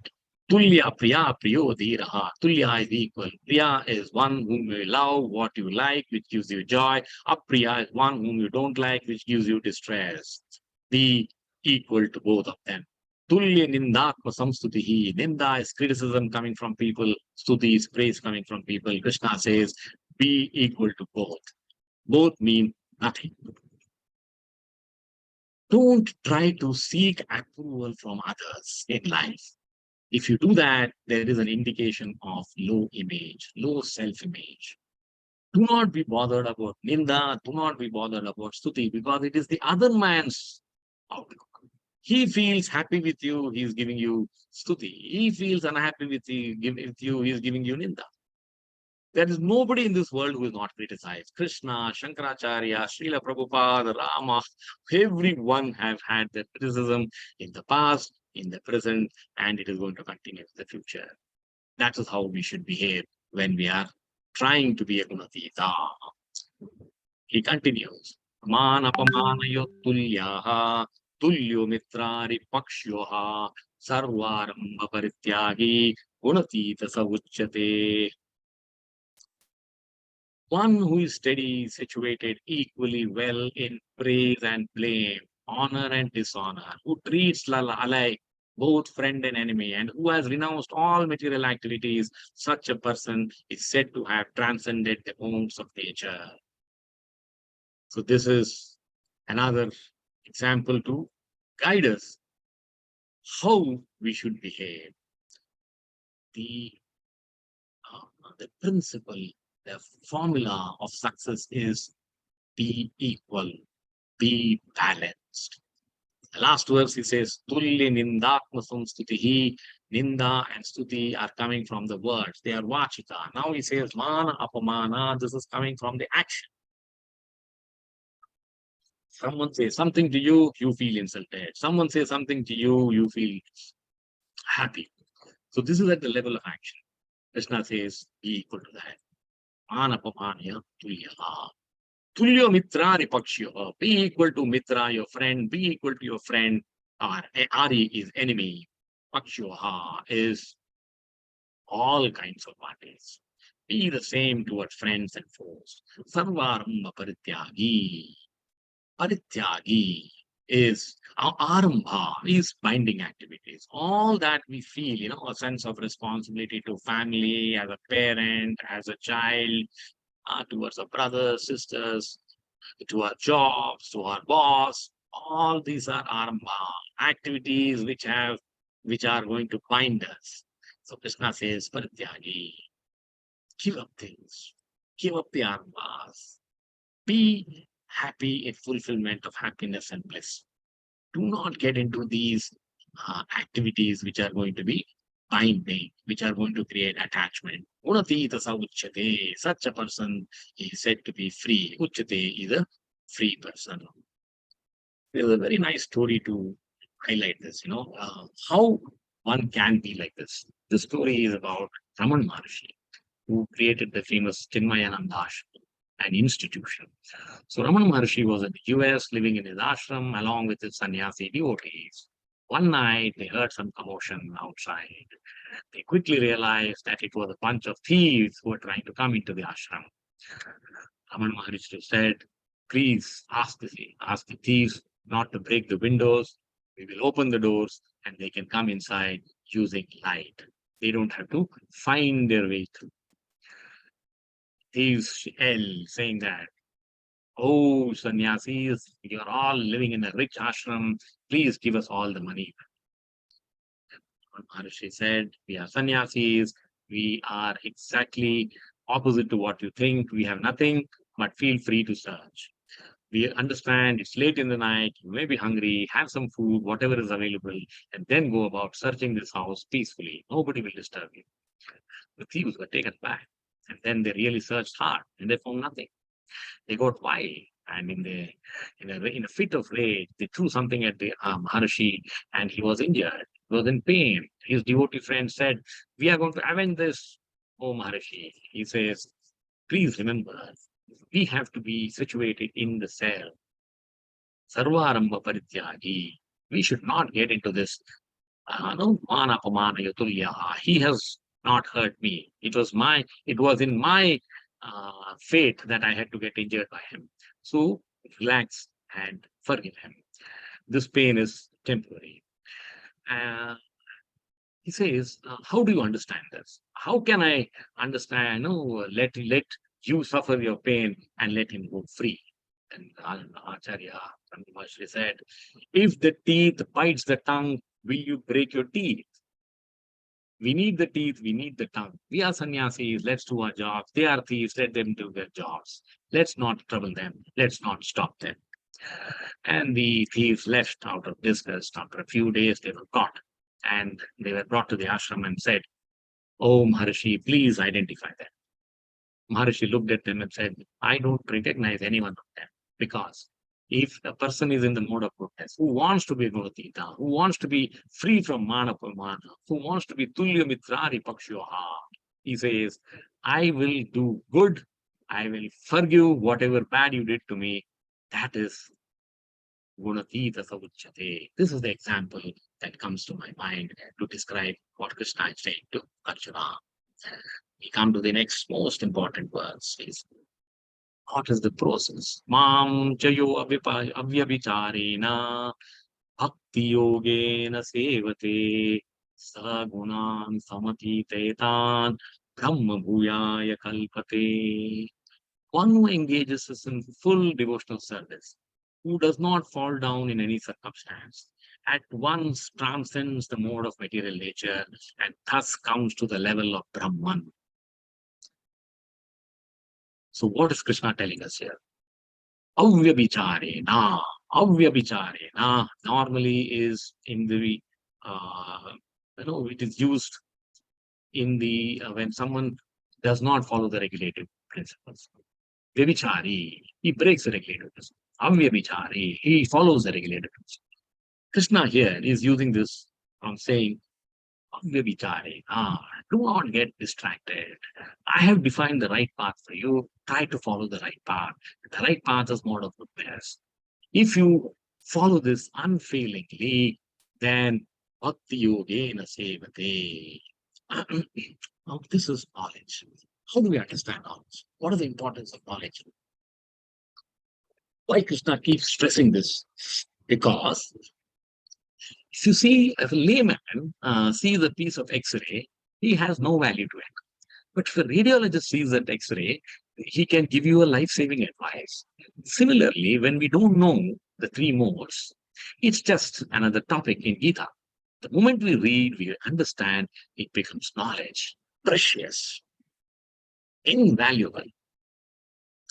Tulya priya priyo dhiraha. Tulya is equal. Priya is one whom you love, what you like, which gives you joy. Apriya is one whom you don't like, which gives you distress. Be equal to both of them. Tulya nindatma samstutihi. Ninda is criticism coming from people. Stuti is praise coming from people. Krishna says, be equal to both. Both mean nothing. Don't try to seek approval from others in life. If you do that, there is an indication of low image, low self-image. Do not be bothered about Ninda, do not be bothered about Stuti, because it is the other man's outlook. He feels happy with you, he is giving you Stuti. He feels unhappy with you, he is giving you Ninda. There is nobody in this world who is not criticized. Krishna, Shankaracharya, Srila Prabhupada, Rama, everyone have had their criticism in the past, in the present, and it is going to continue in the future. That is how we should behave when we are trying to be a Gunatita. He continues. Man apamanayo tulyaha, tulyo mitrari pakshyoha, sarvaramba parityagi, Gunatita savuchyate. One who is steady, situated equally well in praise and blame, honor and dishonor, who treats alike both friend and enemy, and who has renounced all material activities, such a person is said to have transcended the bounds of nature. So this is another example to guide us how we should behave. The principle, the formula of success is be equal, be balanced. The last verse he says, Tulli nindatma samstutihi. Ninda and stuti are coming from the words. They are vachika. Now he says, mana apamana. This is coming from the action. Someone says something to you, you feel insulted. Someone says something to you, you feel happy. So this is at the level of action. Krishna says, be equal to that. Manapamanya tulya. Tulya mitra ripakshya. Be equal to mitra, your friend. Be equal to your friend. Ari is enemy. Pakshya is all kinds of parties. Be the same towards friends and foes. Sarvaramba parityagi. Parityagi is arambha, is binding activities. All that we feel, a sense of responsibility to family, as a parent, as a child, towards our brothers, sisters, to our jobs, to our boss. All these are arambha activities which are going to bind us. So Krishna says, Parityagi, give up things, give up the arambhas, be happy in fulfillment of happiness and bliss. Do not get into these activities which are going to be binding, which are going to create attachment. Gunatita uchyate. Such a person is said to be free. Uchyate is a free person. There's a very nice story to highlight this, how one can be like this. The story is about Raman Maharshi, who created the famous Chinmayananda Ashram, an institution. So Raman Maharshi was in the US living in his ashram along with his sannyasi devotees. One night they heard some commotion outside. They quickly realized that it was a bunch of thieves who were trying to come into the ashram. Raman Maharshi said, please ask the thieves not to break the windows. We will open the doors and they can come inside using light. They don't have to find their way through. Thieves yell, saying that, oh, sannyasis, you're all living in a rich ashram. Please give us all the money. Maharshi said, we are sannyasis. We are exactly opposite to what you think. We have nothing, but feel free to search. We understand it's late in the night. You may be hungry. Have some food, whatever is available, and then go about searching this house peacefully. Nobody will disturb you. The thieves were taken back. And then they really searched hard and they found nothing. They got wild, and in a fit of rage, they threw something at the Maharshi, and he was injured. He was in pain. His devotee friend said, "We are going to avenge this, oh Maharshi." He says, "Please remember, we have to be situated in the cell. Sarvaramba parityagi. We should not get into this. No mana apamana yatulya. He has not hurt me. It was in my fate that I had to get injured by him. So relax and forgive him. This pain is temporary." Uh, he says, how do you understand this? How can I understand? No, let you suffer your pain and let him go free. And Acharya Maharshi said, if the teeth bites the tongue, will you break your teeth? We need the teeth, we need the tongue. We are sannyasis, let's do our jobs. They are thieves, let them do their jobs. Let's not trouble them, let's not stop them. And the thieves left out of disgust. After a few days, they were caught. And they were brought to the ashram and said, oh, Maharshi, please identify them. Maharshi looked at them and said, I don't recognize any one of them, because if a person is in the mode of goodness, who wants to be Gunatita, who wants to be free from Manapamana, who wants to be Tulya Mitrari Pakshyoha, he says, I will do good, I will forgive whatever bad you did to me. That is Gunatita Savuchate. This is the example that comes to my mind to describe what Krishna is saying to Arjuna. We come to the next most important verse. What is the process? Mam chayo avyabhicharena bhakti yogena sevate sagunan samatitetan brahma bhuyaya kalpate. One who engages us in full devotional service, who does not fall down in any circumstance, at once transcends the mode of material nature and thus comes to the level of Brahman. So what is Krishna telling us here? Avyabhicharena. Avyabhicharena normally is in the, it is used in the, when someone does not follow the regulated principles. Vyabhichari, he breaks the regulated principles. Avyabhichari, he follows the regulated principles. Krishna here is using this from saying, Avyabhicharena, Do not get distracted. I have defined the right path for you. Try to follow the right path. The right path is mode of goodness. If you follow this unfailingly, then bhakti yogena sevate. Now, this is knowledge. How do we understand knowledge? What is the importance of knowledge? Why Krishna keeps stressing this? Because if you see, if a layman sees a piece of X-ray, he has no value to it. But if a radiologist sees that X-ray, he can give you a life-saving advice. Similarly, when we don't know the three modes, it's just another topic in Gita. The moment we read, we understand, it becomes knowledge, precious, invaluable.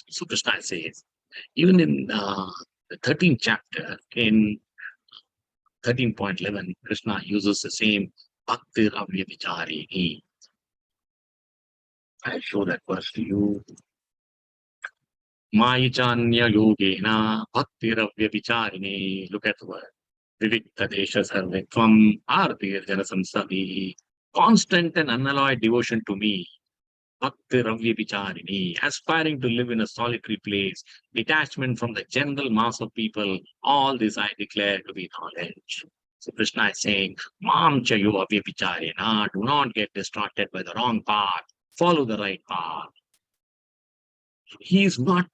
So Krishna says, even in the 13th chapter, in 13.11, Krishna uses the same Bhakti Ravya Vicharini. I'll show that verse to you. Maichanya Yogena Bhakti Ravya Vicharini. Look at the word. Vivikta Desha Sarvetvam Artir Jana Samsavi. Constant and unalloyed devotion to me. Bhakti Ravya Vicharini. Aspiring to live in a solitary place. Detachment from the general mass of people. All this I declare to be knowledge. So Krishna is saying, Mam Chayo Avya Vicharina. Do not get distracted by the wrong path. Follow the right path. He is not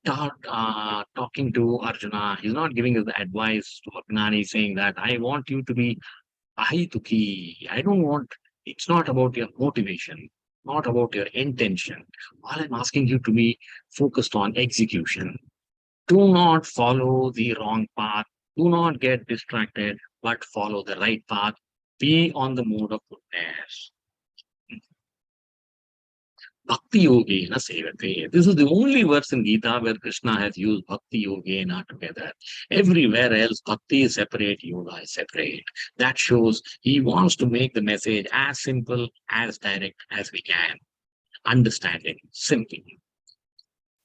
talking to Arjuna. He's not giving us the advice to Agnani saying that I want you to be ahituki. I don't want, it's not about your motivation, not about your intention. All I'm asking you to be focused on execution. Do not follow the wrong path. Do not get distracted, but follow the right path. Be on the mode of goodness. Bhakti Yogena Sevate. This is the only verse in Gita where Krishna has used Bhakti Yogena together. Everywhere else, Bhakti is separate, Yoga is separate. That shows he wants to make the message as simple, as direct as we can. Understanding, simple.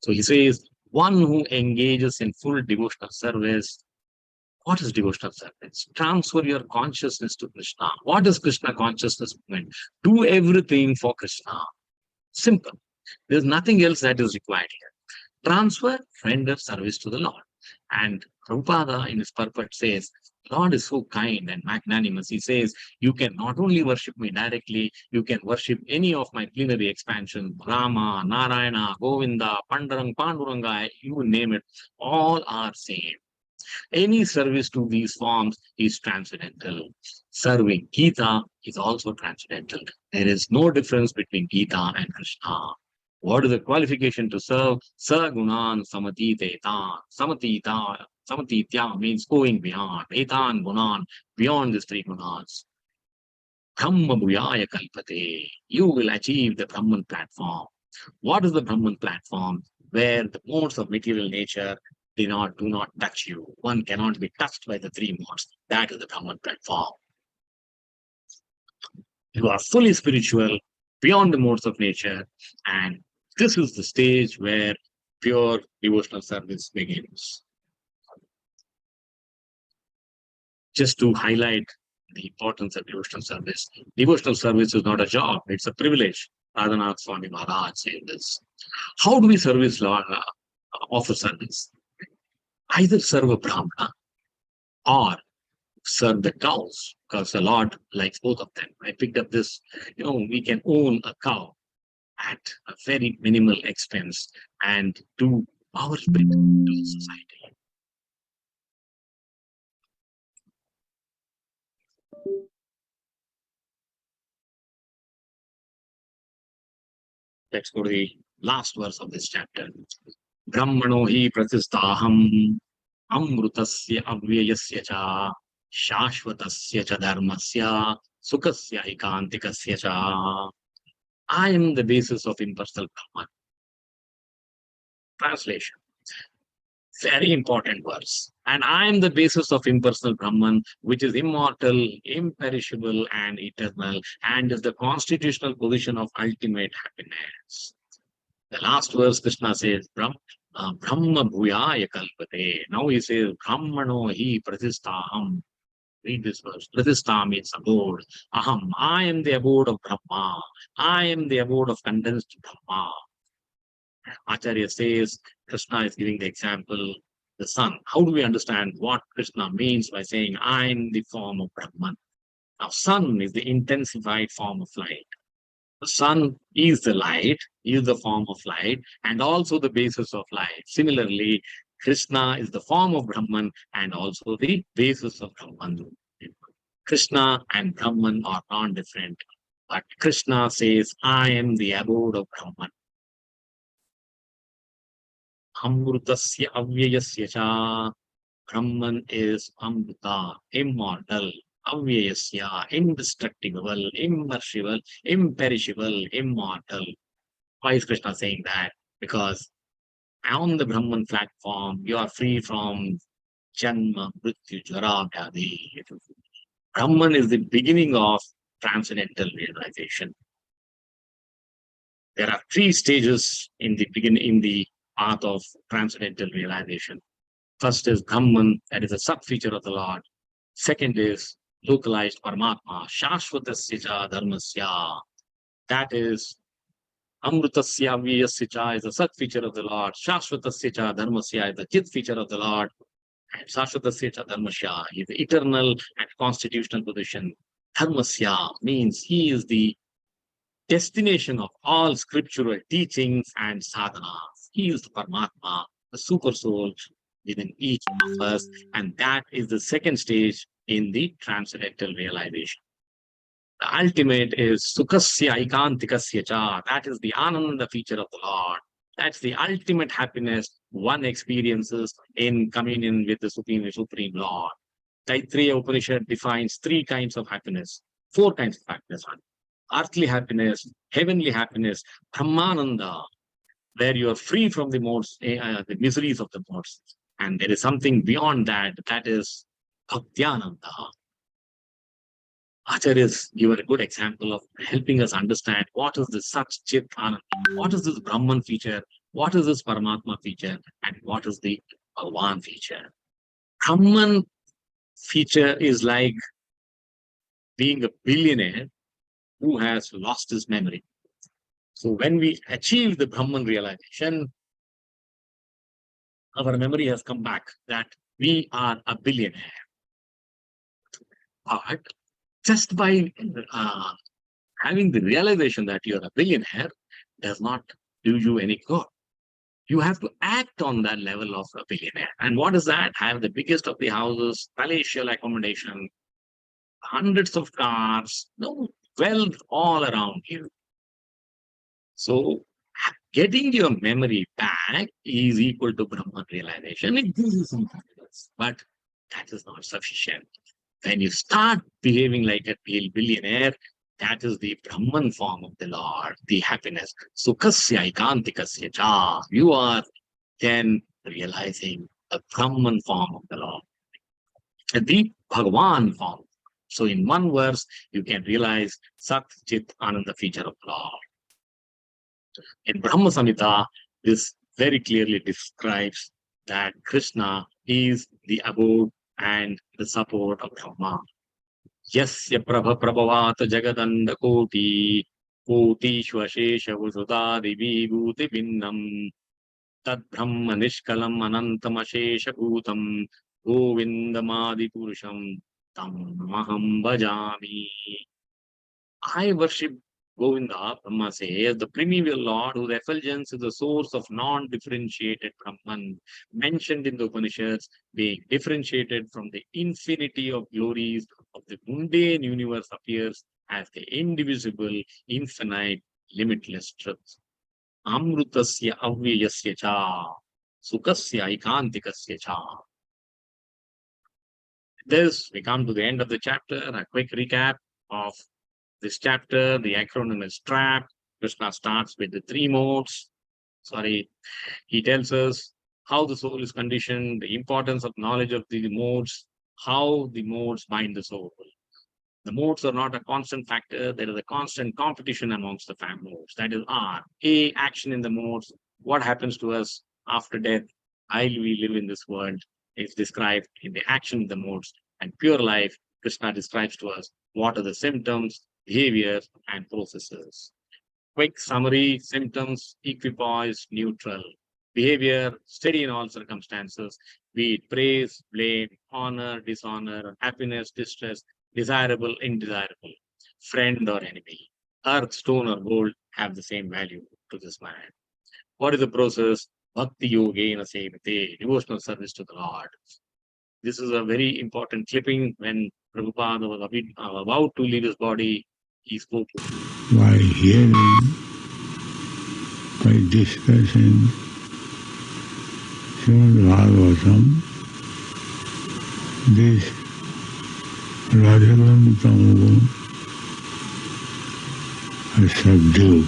So he says, one who engages in full devotional service. What is devotional service? Transfer your consciousness to Krishna. What is Krishna consciousness movement? Do everything for Krishna. Simple. There's nothing else that is required here. Transfer, render service to the Lord. And Prabhupada in his purport says, Lord is so kind and magnanimous. He says, you can not only worship me directly, you can worship any of my plenary expansions, Rama, Narayana, Govinda, Panduranga, Panduranga, you name it, all are same. Any service to these forms is transcendental. Serving Gita is also transcendental. There is no difference between Gita and Krishna. What is the qualification to serve? Sagunan samatitetan. Samatitya means going beyond. Etan gunan, beyond these three gunas. Brahma bhuyaya kalpate. You will achieve the Brahman platform. What is the Brahman platform? Where the modes of material nature do not touch you. One cannot be touched by the three modes. That is the Brahman platform. You are fully spiritual, beyond the modes of nature, and this is the stage where pure devotional service begins. Just to highlight the importance of devotional service is not a job, it's a privilege. Radhanath Swami Maharaj said this. How do we offer service? Either serve a Brahmana or serve the cows, because the Lord likes both of them. I picked up this, we can own a cow at a very minimal expense and do our bit to the society. Let's go to the last verse of this chapter. Brahmano hi pratistaham amrutasya avyayasya cha shashvatasya cha dharmasya sukasya ikantikasya cha. I am the basis of impersonal Brahman. Translation. Very important verse. And I am the basis of impersonal Brahman, which is immortal, imperishable, and eternal, and is the constitutional position of ultimate happiness. The last verse, Krishna says, Brahma bhuyaya kalpate. Now he says, Brahmano hi pratistaham. Read this verse. Pratishtha means abode. Aham, I am the abode of Brahma. I am the abode of condensed Brahma. Acharya says, Krishna is giving the example, the sun. How do we understand what Krishna means by saying, I am the form of Brahman? Now, sun is the intensified form of light. The sun is the light, is the form of light, and also the basis of light. Similarly, Krishna is the form of Brahman and also the basis of Brahman. Krishna and Brahman are non-different, but Krishna says, I am the abode of Brahman. Amrutasya avyayasya cha. Brahman is Amrita, immortal. Avyayasya, indestructible, immersible, imperishable, immortal. Why is Krishna saying that? Because on the Brahman platform, you are free from Janma, Mrityu, Jara, Vyadhi. Brahman is the beginning of transcendental realization. There are three stages in the path of transcendental realization. First is Brahman, that is a sub-feature of the Lord. Second is localized Paramatma, Shashvatasya Dharmasya. That is Amrutasya Vyasya is the sub feature of the Lord. Shashvatasya Dharmasya is the chit feature of the Lord. And Shashvatasya Dharmasya is the eternal and constitutional position. Dharmasya means he is the destination of all scriptural teachings and sadhanas. He is the Paramatma, the super soul within each of us, and that is the second stage in the transcendental realization. The ultimate is Sukasya Ikantikasya Cha. That is the Ananda feature of the Lord. That's the ultimate happiness one experiences in communion with the Supreme Lord. Taittiriya Upanishad defines three kinds of happiness, four kinds of happiness. Earthly happiness, heavenly happiness, Brahmananda, where you are free from the modes, the miseries of the modes. And there is something beyond that, that is Bhaktyananda. Acharyas give a good example of helping us understand what is the Sat Chit Ananda, what is this Brahman feature, what is this Paramatma feature, and what is the Bhagavan feature. Brahman feature is like being a billionaire who has lost his memory. So when we achieve the Brahman realization, our memory has come back that we are a billionaire. But just by having the realization that you're a billionaire does not do you any good. You have to act on that level of a billionaire. And what is that? Have the biggest of the houses, palatial accommodation, hundreds of cars, no wealth all around you. So getting your memory back is equal to Brahman realization. It gives you some happiness, but that is not sufficient. When you start behaving like a billionaire, that is the Brahman form of the Lord, the happiness. Sukasya ikantikasya cha. You are then realizing a Brahman form of the Lord, the Bhagavan form. So in one verse, you can realize Sat Chit Ananda feature of the Lord. In Brahma Samhita, this very clearly describes that Krishna is the abode and the support of Brahma. Yasya prabhavat jagadanda koti shvashesha vusudadi vibhuti pinnam tad brahma nishkalam anantam ashesha bhutam govindamadi purusham tam maham bhajami. I worship Govinda, Brahma says, the primeval Lord whose effulgence is the source of non-differentiated Brahman, mentioned in the Upanishads, being differentiated from the infinity of glories of the mundane universe, appears as the indivisible, infinite, limitless truth. Amrutasya avyayasya cha, sukasya ikantikasya cha. This, we come to the end of the chapter, a quick recap of this chapter. The acronym is TRAP. Krishna starts with the three modes. He tells us how the soul is conditioned, the importance of knowledge of the modes, how the modes bind the soul. The modes are not a constant factor. There is a constant competition amongst the five modes. That is R. A, action in the modes. What happens to us after death? While we live in this world is described in the action of the modes. And pure life Krishna describes to us what are the symptoms, behavior, and processes. Quick summary: symptoms, equipoise, neutral. Behavior, steady in all circumstances, be it praise, blame, honor, dishonor, happiness, distress, desirable, undesirable, friend or enemy. Earth, stone, or gold have the same value to this man. What is the process? Bhakti Yogena Sevate, devotional service to the Lord. This is a very important clipping when Prabhupada was about to leave his body. He spoke. By hearing, by discussing Srimad Bhagavatam, this Radheshyam Tamagun is subdued.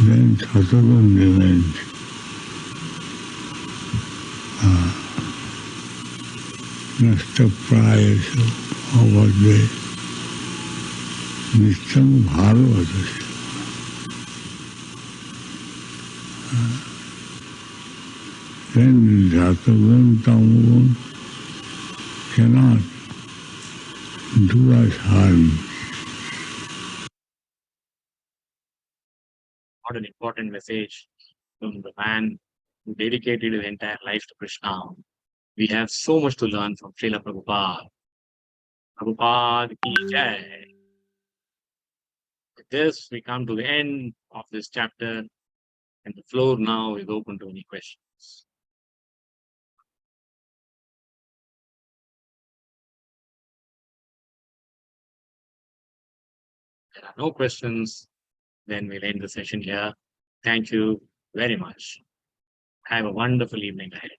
Then Satagun remains. Nasta prayasa avadve nityam bhagavatasya. Then Satagun Tamagun cannot do us harm. What an important message from the man who dedicated his entire life to Krishna. We have so much to learn from Srila Prabhupada. Prabhupada ki jai. With this, we come to the end of this chapter, and the floor now is open to any questions. There are no questions, then we'll end the session here. Thank you very much. Have a wonderful evening ahead.